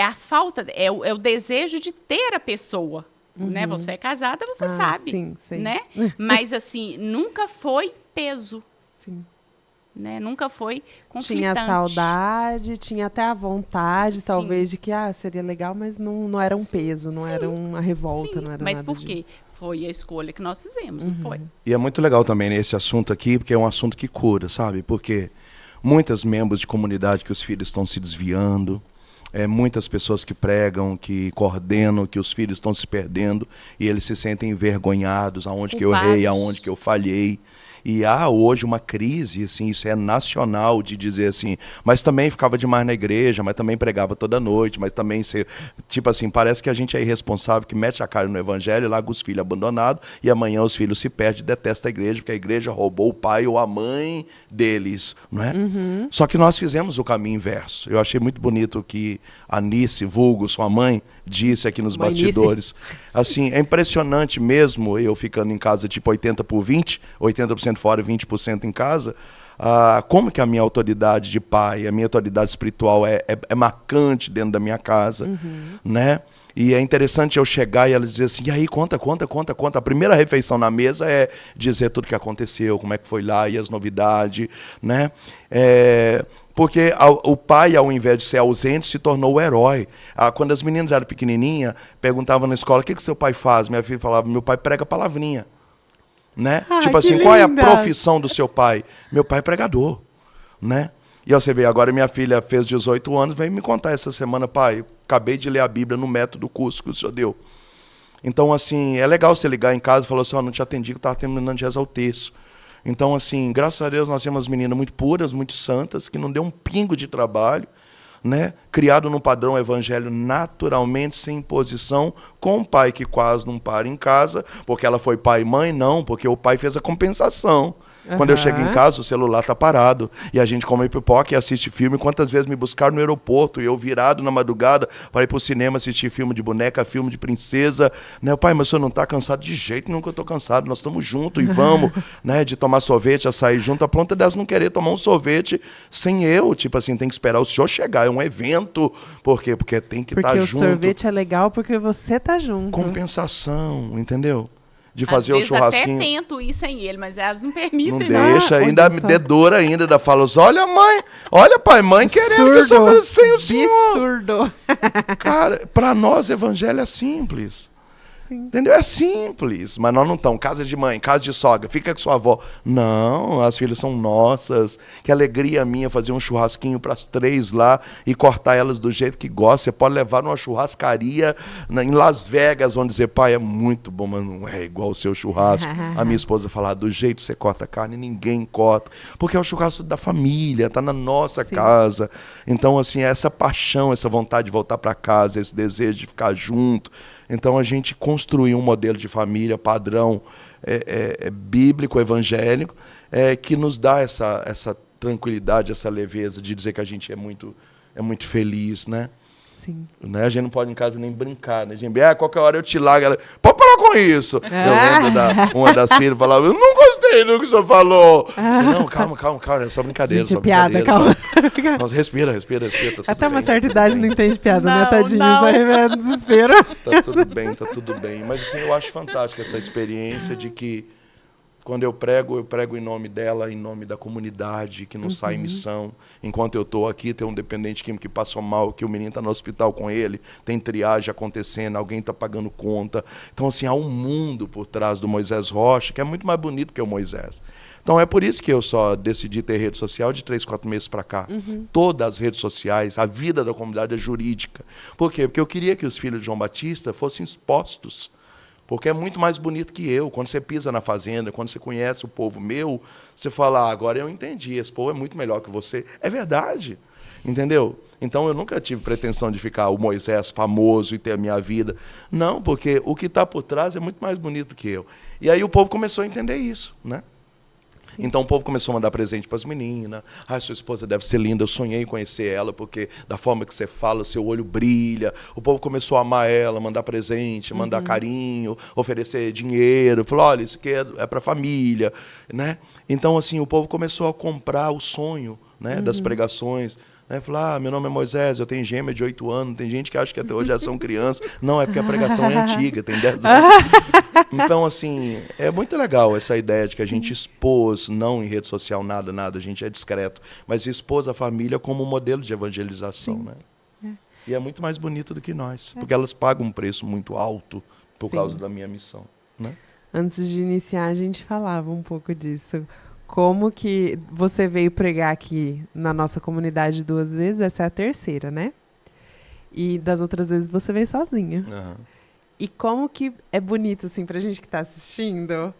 A falta, é o desejo de ter a pessoa. Né? Você é casada, você sabe. Sim, sim. Né? Mas, assim, nunca foi peso. Sim. Né? Nunca foi conflitante. Tinha saudade, tinha até a vontade, talvez, de que seria legal, mas não era um peso, não era uma revolta, não era mas nada por quê? disso. Foi a escolha que nós fizemos, não foi? E é muito legal também nesse assunto aqui, porque é um assunto que cura, sabe? Porque muitos membros de comunidade que os filhos estão se desviando, muitas pessoas que pregam, que coordenam, que os filhos estão se perdendo e eles se sentem envergonhados, aonde que eu errei, aonde que eu falhei. E há hoje uma crise, assim, isso é nacional, de dizer assim, mas também ficava demais na igreja, mas também pregava toda noite, mas também, tipo assim, parece que a gente é irresponsável, que mete a cara no evangelho, larga os filhos abandonados, e amanhã os filhos se perdem e detestam a igreja, porque a igreja roubou o pai ou a mãe deles, não é? Só que nós fizemos o caminho inverso. Eu achei muito bonito o que a Nice, vulgo, sua mãe, disse aqui nos bastidores. Assim, é impressionante mesmo, eu ficando em casa tipo 80/20, 80% fora e 20% em casa, como que a minha autoridade de pai, a minha autoridade espiritual é marcante dentro da minha casa, né? E é interessante eu chegar e ela dizer assim, e aí, conta. A primeira refeição na mesa é dizer tudo o que aconteceu, como é que foi lá e as novidades, né? Porque o pai, ao invés de ser ausente, se tornou o herói. Quando as meninas eram pequenininhas, perguntavam na escola, o que seu pai faz? Minha filha falava, meu pai prega palavrinha. Né? Tipo assim, qual é a profissão do seu pai? Meu pai é pregador. Né? E você vê, agora minha filha fez 18 anos, veio me contar essa semana, pai, acabei de ler a Bíblia no método curso que o senhor deu. Então, assim, é legal você ligar em casa e falar assim, não te atendi que eu estava terminando de rezar o terço. Então, assim, graças a Deus nós temos umas meninas muito puras, muito santas, que não deu um pingo de trabalho, né? Criado num padrão evangelho naturalmente, sem imposição, com um pai que quase não para em casa, porque ela foi pai e mãe, não, porque o pai fez a compensação. Quando eu chego em casa, o celular tá parado. E a gente come pipoca e assiste filme. Quantas vezes me buscaram no aeroporto e eu virado na madrugada para ir pro cinema assistir filme de boneca, filme de princesa. Né? Pai, mas o senhor não tá cansado? De jeito nenhum que eu tô cansado. Nós estamos juntos e vamos, né, de tomar sorvete, açaí junto. A ponta delas não querer tomar um sorvete sem eu. Tipo assim, tem que esperar o senhor chegar. É um evento. Por quê? Porque tem que estar junto. Porque o sorvete é legal porque você tá junto. Compensação, entendeu? De fazer o churrasquinho. Até tento ir sem ele, mas elas não permitem. Não deixa, ainda me dedora ainda, fala, olha mãe, olha pai, mãe querendo que eu só faça sem o senhor. Absurdo. Cara, para nós evangelho é simples. Sim. Entendeu? É simples, mas nós não estamos. Casa de mãe, casa de sogra, fica com sua avó. Não, as filhas são nossas. Que alegria minha fazer um churrasquinho para as 3 lá e cortar elas do jeito que gosta. Você pode levar numa churrascaria em Las Vegas, onde dizer, pai, é muito bom, mas não é igual o seu churrasco. A minha esposa fala, do jeito que você corta a carne, ninguém corta. Porque é o churrasco da família, está na nossa casa. Então, assim, essa paixão, essa vontade de voltar para casa, esse desejo de ficar junto. Então, a gente construiu um modelo de família padrão bíblico, evangélico, que nos dá essa tranquilidade, essa leveza de dizer que a gente é muito feliz, né? Sim. Né? A gente não pode em casa nem brincar, né? A gente, qualquer hora eu te largo, ela, pode parar com isso. Eu lembro uma das filhas falava, eu não gostei do que o senhor falou. Não, calma, é só brincadeira. Gente, só piada, calma. Nossa, respira. Tá até uma bem. certa idade não entende piada, né, tadinho? Não. Vai desespero. Tá tudo bem. Mas assim, eu acho fantástica essa experiência de que quando eu prego em nome dela, em nome da comunidade, que não sai em missão. Enquanto eu estou aqui, tem um dependente químico que passou mal, que o menino está no hospital com ele, tem triagem acontecendo, alguém está pagando conta. Então, assim, há um mundo por trás do Moisés Rocha, que é muito mais bonito que o Moisés. Então, é por isso que eu só decidi ter rede social de 3, 4 meses para cá. Todas as redes sociais, a vida da comunidade é jurídica. Por quê? Porque eu queria que os filhos de João Batista fossem expostos. Porque é muito mais bonito que eu. Quando você pisa na fazenda, quando você conhece o povo meu, você fala, agora eu entendi, esse povo é muito melhor que você. É verdade, entendeu? Então eu nunca tive pretensão de ficar o Moisés famoso e ter a minha vida. Não, porque o que está por trás é muito mais bonito que eu. E aí o povo começou a entender isso, né? Sim. Então o povo começou a mandar presente para as meninas. Sua esposa deve ser linda, eu sonhei em conhecer ela, porque da forma que você fala, seu olho brilha. O povo começou a amar ela, mandar presente, mandar carinho, oferecer dinheiro. Falou, olha, isso aqui é para a família. Né? Então, assim, o povo começou a comprar o sonho, né, das pregações. Né? Falou, meu nome é Moisés, eu tenho gêmea de 8 anos. Tem gente que acha que até hoje já são crianças. Não, é porque a pregação é antiga, tem 10 anos. Então, assim, é muito legal essa ideia de que a gente expôs, não em rede social, nada, a gente é discreto, mas expôs a família como um modelo de evangelização. Né? E é muito mais bonito do que nós, porque elas pagam um preço muito alto por causa da minha missão. Né? Antes de iniciar, a gente falava um pouco disso. Como que você veio pregar aqui na nossa comunidade 2 vezes, essa é a 3ª, né? E das outras vezes você veio sozinha. E como que é bonito, assim, pra gente que tá assistindo,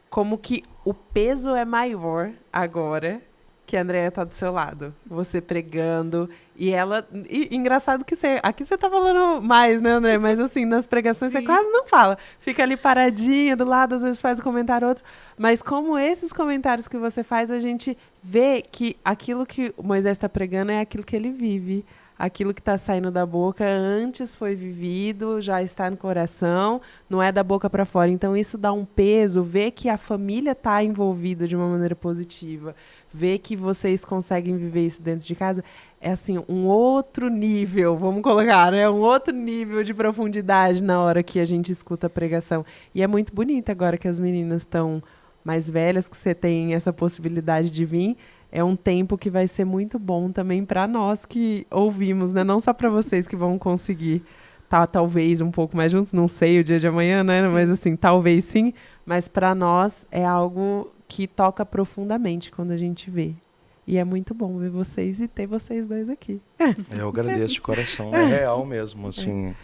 como que o peso é maior agora que a Andréia tá do seu lado. Você pregando, e ela... E engraçado que aqui você tá falando mais, né, André? Mas, assim, nas pregações você quase não fala. Fica ali paradinha do lado, às vezes faz um comentário outro. Mas como esses comentários que você faz, a gente vê que aquilo que o Moisés está pregando é aquilo que ele vive. aquilo que está saindo da boca antes foi vivido, já está no coração, não é da boca para fora. Então, isso dá um peso, ver que a família está envolvida de uma maneira positiva, ver que vocês conseguem viver isso dentro de casa, é assim, um outro nível, vamos colocar, né? Um outro nível de profundidade na hora que a gente escuta a pregação. E é muito bonito agora que as meninas estão mais velhas, que você tem essa possibilidade de vir. É um tempo que vai ser muito bom também para nós que ouvimos, né? Não só para vocês que vão conseguir estar talvez um pouco mais juntos, não sei o dia de amanhã, né? Sim. Mas assim, talvez sim. Mas para nós é algo que toca profundamente quando a gente vê. E é muito bom ver vocês e ter vocês dois aqui. Eu agradeço de coração, é real mesmo, assim.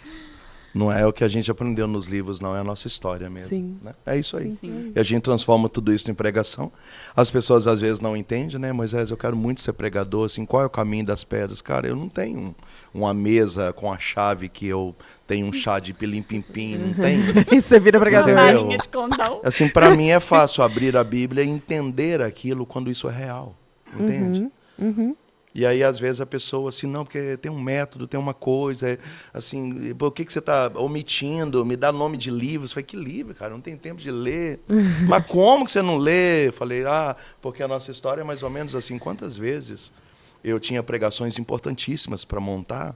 Não é o que a gente aprendeu nos livros, não, é a nossa história mesmo. Sim. Né? É isso aí. Sim. E a gente transforma tudo isso em pregação. As pessoas às vezes não entendem, né? Moisés, eu quero muito ser pregador, assim, qual é o caminho das pedras? Cara, eu não tenho uma mesa com a chave que eu tenho um chá de pilim-pim-pim, não tenho. E você vira pregador. Entendeu? De condão. Assim, para mim é fácil abrir a Bíblia e entender aquilo quando isso é real, entende? E aí, às vezes, a pessoa, assim, não, porque tem um método, tem uma coisa, assim, por que você está omitindo? Me dá nome de livros. Eu falei, que livro, cara? Não tem tempo de ler. Mas como que você não lê? Eu falei, porque a nossa história é mais ou menos assim. Quantas vezes eu tinha pregações importantíssimas para montar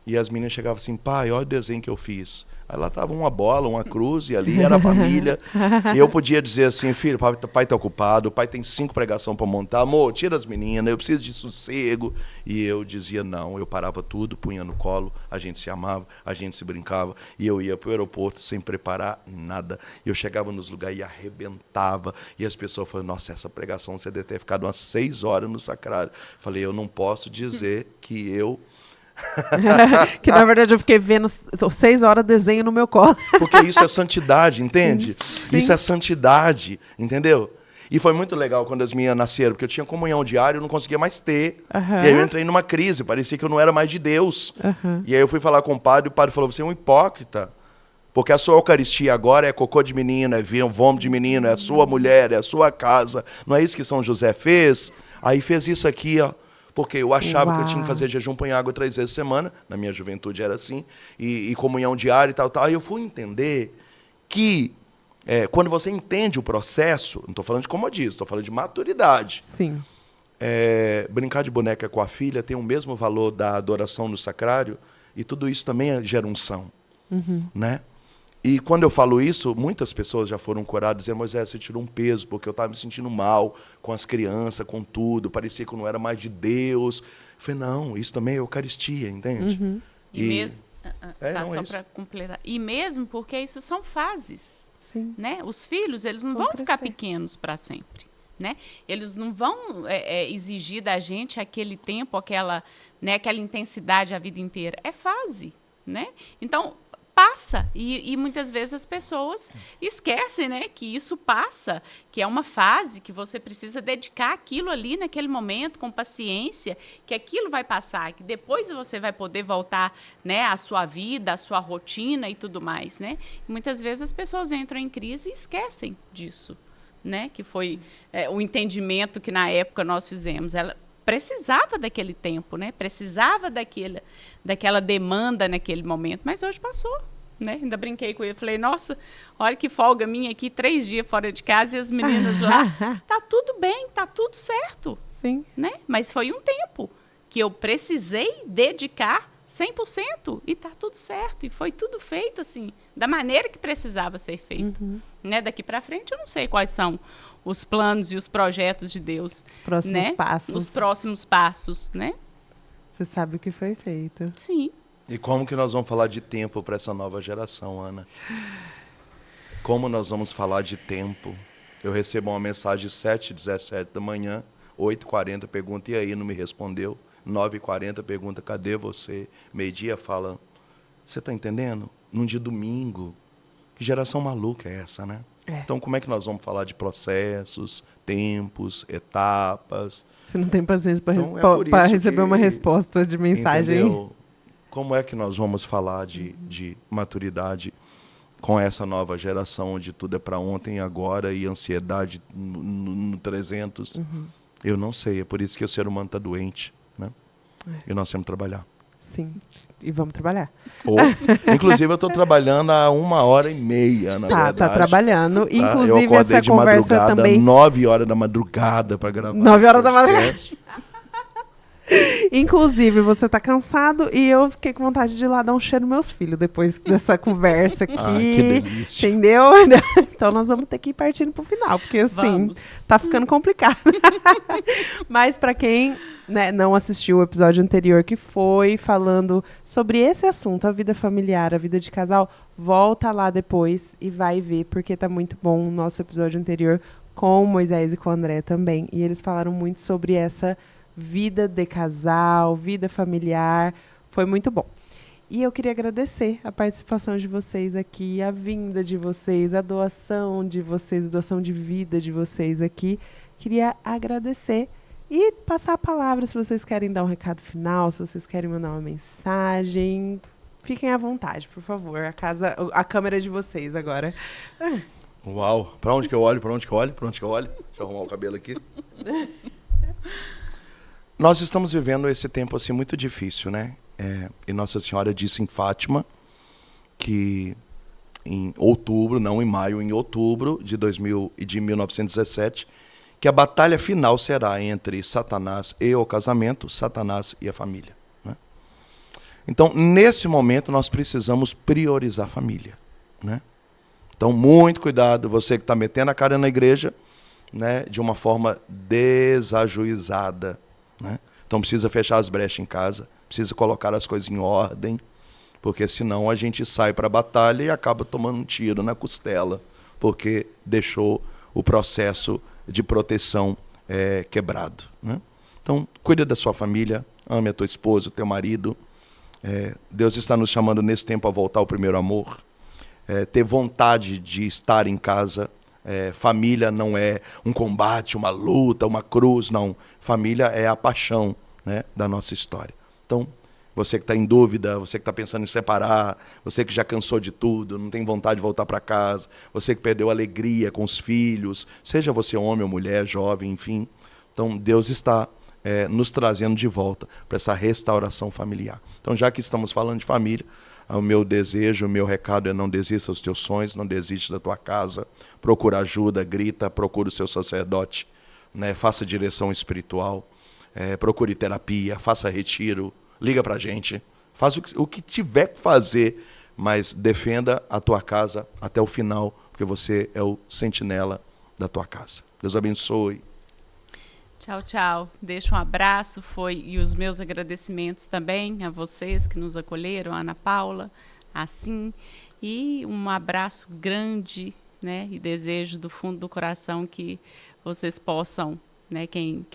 e as meninas chegavam assim, pai, olha o desenho que eu fiz. Aí lá estava uma bola, uma cruz, e ali era a família. E eu podia dizer assim, filho, pai está ocupado, o pai tem 5 pregações para montar, amor, tira as meninas, eu preciso de sossego. E eu dizia não, eu parava tudo, punha no colo, a gente se amava, a gente se brincava, e eu ia para o aeroporto sem preparar nada. E eu chegava nos lugares e arrebentava, e as pessoas falavam, nossa, essa pregação você deve ter ficado umas 6 horas no sacrário. Falei, eu não posso dizer que eu... Que na verdade eu fiquei vendo 6 horas desenho no meu colo. Porque isso é santidade, entende? Sim. Isso é santidade, entendeu? E foi muito legal quando as minhas nasceram, porque eu tinha comunhão diária e eu não conseguia mais ter. E aí eu entrei numa crise, parecia que eu não era mais de Deus. E aí eu fui falar com o padre, e o padre falou, você é um hipócrita. Porque a sua Eucaristia agora é cocô de menino, é vômito de menino, é a sua mulher, é a sua casa. Não é isso que São José fez? Aí fez isso aqui, ó. Porque eu achava que eu tinha que fazer jejum, põe água 3 vezes por semana, na minha juventude era assim, e comunhão diária e tal. Aí eu fui entender que, quando você entende o processo, não estou falando de comodismo, estou falando de maturidade. Sim. Brincar de boneca com a filha tem o mesmo valor da adoração no sacrário, e tudo isso também gera unção. Né? E quando eu falo isso, muitas pessoas já foram curadas, dizendo, Moisés, você tirou um peso, porque eu estava me sentindo mal com as crianças, com tudo, parecia que eu não era mais de Deus. Eu falei, não, isso também é Eucaristia, entende? E mesmo, só isso. para completar, e mesmo porque isso são fases. Sim. Né? Os filhos, eles não vão ficar pequenos para sempre. Né? Eles não vão exigir da gente aquele tempo, aquela intensidade a vida inteira. É fase. Né? Então, passa, e muitas vezes as pessoas esquecem, né, que isso passa, que é uma fase que você precisa dedicar aquilo ali naquele momento, com paciência, que aquilo vai passar, que depois você vai poder voltar, né, à sua vida, à sua rotina e tudo mais. Né? E muitas vezes as pessoas entram em crise e esquecem disso, né, que foi o entendimento que na época nós fizemos. Ela precisava daquele tempo, né? Precisava daquela demanda naquele momento, mas hoje passou, né? Ainda brinquei com ele, falei, nossa, olha que folga minha aqui, 3 dias fora de casa e as meninas lá, tá tudo bem, tá tudo certo. Sim. Né? Mas foi um tempo que eu precisei dedicar 100% e tá tudo certo, e foi tudo feito assim, da maneira que precisava ser feito. Né? Daqui para frente eu não sei quais são os planos e os projetos de Deus. Os próximos né? passos. Os próximos passos, né? Você sabe o que foi feito. Sim. E como que nós vamos falar de tempo para essa nova geração, Ana? Como nós vamos falar de tempo? Eu recebo uma mensagem 7h17 da manhã, 8h40, pergunta, e aí? Não me respondeu. 9h40, pergunta, cadê você? Meio-dia fala, você está entendendo? Num dia domingo. Que geração maluca é essa, né? Então, como é que nós vamos falar de processos, tempos, etapas? Você não tem paciência para então, receber uma resposta de mensagem. Entendeu? Como é que nós vamos falar de maturidade com essa nova geração, onde tudo é para ontem e agora, e ansiedade no 300? Eu não sei, é por isso que o ser humano está doente. Né? E nós temos que trabalhar. Sim. E vamos trabalhar. Inclusive, eu estou trabalhando há 1h30, na verdade. Tá trabalhando. Tá? Inclusive, eu acordei essa de conversa madrugada, também... 9h da madrugada para gravar. 9h da madrugada. Inclusive, você tá cansado e eu fiquei com vontade de ir lá dar um cheiro nos meus filhos depois dessa conversa aqui. Que delícia. Entendeu? Então nós vamos ter que ir partindo pro final, porque assim, tá ficando complicado. Mas para quem, né, não assistiu o episódio anterior, que foi falando sobre esse assunto, a vida familiar, a vida de casal, volta lá depois e vai ver, porque tá muito bom o nosso episódio anterior com o Moisés e com o André também. E eles falaram muito sobre essa vida de casal, vida familiar. Foi muito bom. E eu queria agradecer a participação de vocês aqui, a vinda de vocês, a doação de vocês, a doação de vida de vocês aqui. Queria agradecer e passar a palavra se vocês querem dar um recado final, se vocês querem mandar uma mensagem. Fiquem à vontade, por favor. A câmera é de vocês agora. Uau! Pra onde que eu olho? Deixa eu arrumar o cabelo aqui. Nós estamos vivendo esse tempo assim muito difícil, né? E Nossa Senhora disse em Fátima que em outubro, não em maio, em outubro de 1917, que a batalha final será entre Satanás e o casamento, Satanás e a família, né? Então, nesse momento, nós precisamos priorizar a família, né? Então, muito cuidado, você que está metendo a cara na igreja, né, de uma forma desajuizada, né? Então precisa fechar as brechas em casa, precisa colocar as coisas em ordem, porque senão a gente sai para a batalha e acaba tomando um tiro na costela, porque deixou o processo de proteção quebrado, né? Então, cuida da sua família, ame a tua esposa, o teu marido. Deus está nos chamando nesse tempo a voltar ao primeiro amor, ter vontade de estar em casa. Família não é um combate, uma luta, uma cruz, não. Família é a paixão, né, da nossa história. Então, você que está em dúvida, você que está pensando em separar, você que já cansou de tudo, não tem vontade de voltar para casa, você que perdeu a alegria com os filhos, seja você homem ou mulher, jovem, enfim. Então, Deus está nos trazendo de volta para essa restauração familiar. Então, já que estamos falando de família, o meu desejo, o meu recado é: não desista dos teus sonhos, não desiste da tua casa, procura ajuda, grita, procura o seu sacerdote, né? Faça direção espiritual, procure terapia, faça retiro, liga pra gente, faz o que tiver que fazer, mas defenda a tua casa até o final, porque você é o sentinela da tua casa. Deus abençoe. Tchau, tchau. Deixo um abraço, e os meus agradecimentos também a vocês que nos acolheram, a Ana Paula, assim, e um abraço grande, né, e desejo do fundo do coração que vocês possam, né, quem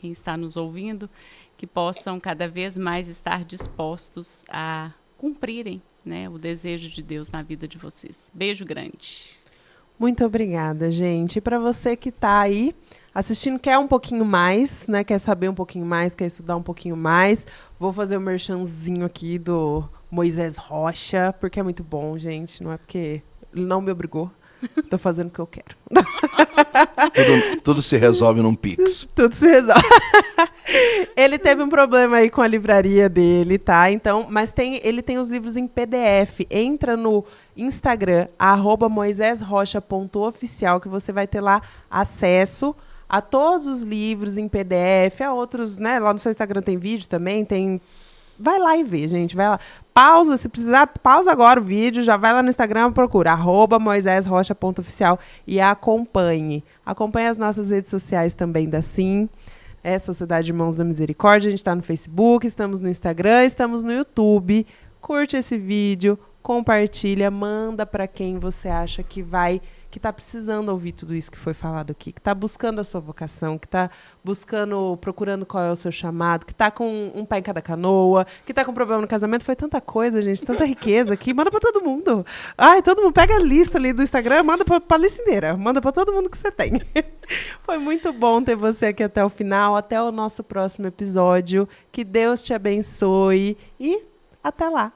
está nos ouvindo, que possam cada vez mais estar dispostos a cumprirem, né, o desejo de Deus na vida de vocês. Beijo grande. Muito obrigada, gente. E para você que está aí assistindo, quer um pouquinho mais, né? Quer saber um pouquinho mais, quer estudar um pouquinho mais, vou fazer o merchanzinho aqui do Moisés Rocha, porque é muito bom, gente. Não é porque ele não me obrigou. Estou fazendo o que eu quero. Tudo se resolve num Pix. Tudo se resolve. Ele teve um problema aí com a livraria dele, tá? Então, mas ele tem os livros em PDF. Entra no Instagram, @moisesrocha.oficial, que você vai ter lá acesso a todos os livros em PDF, a outros, né? Lá no seu Instagram tem vídeo também, tem... Vai lá e vê, gente, vai lá. Pausa, se precisar, pausa agora o vídeo, já vai lá no Instagram, procura @moisesrocha.oficial e acompanhe. Acompanhe as nossas redes sociais também da Sim, Sociedade Irmãos da Misericórdia. A gente está no Facebook, estamos no Instagram, estamos no YouTube. Curte esse vídeo, compartilha, manda para quem você acha que está precisando ouvir tudo isso que foi falado aqui, que está buscando a sua vocação, que está procurando qual é o seu chamado, que está com um pé em cada canoa, que está com problema no casamento. Foi tanta coisa, gente, tanta riqueza aqui. Manda para todo mundo. Ai, todo mundo pega a lista ali do Instagram, manda para a lista inteira, manda para todo mundo que você tem. Foi muito bom ter você aqui até o final, até o nosso próximo episódio. Que Deus te abençoe e até lá.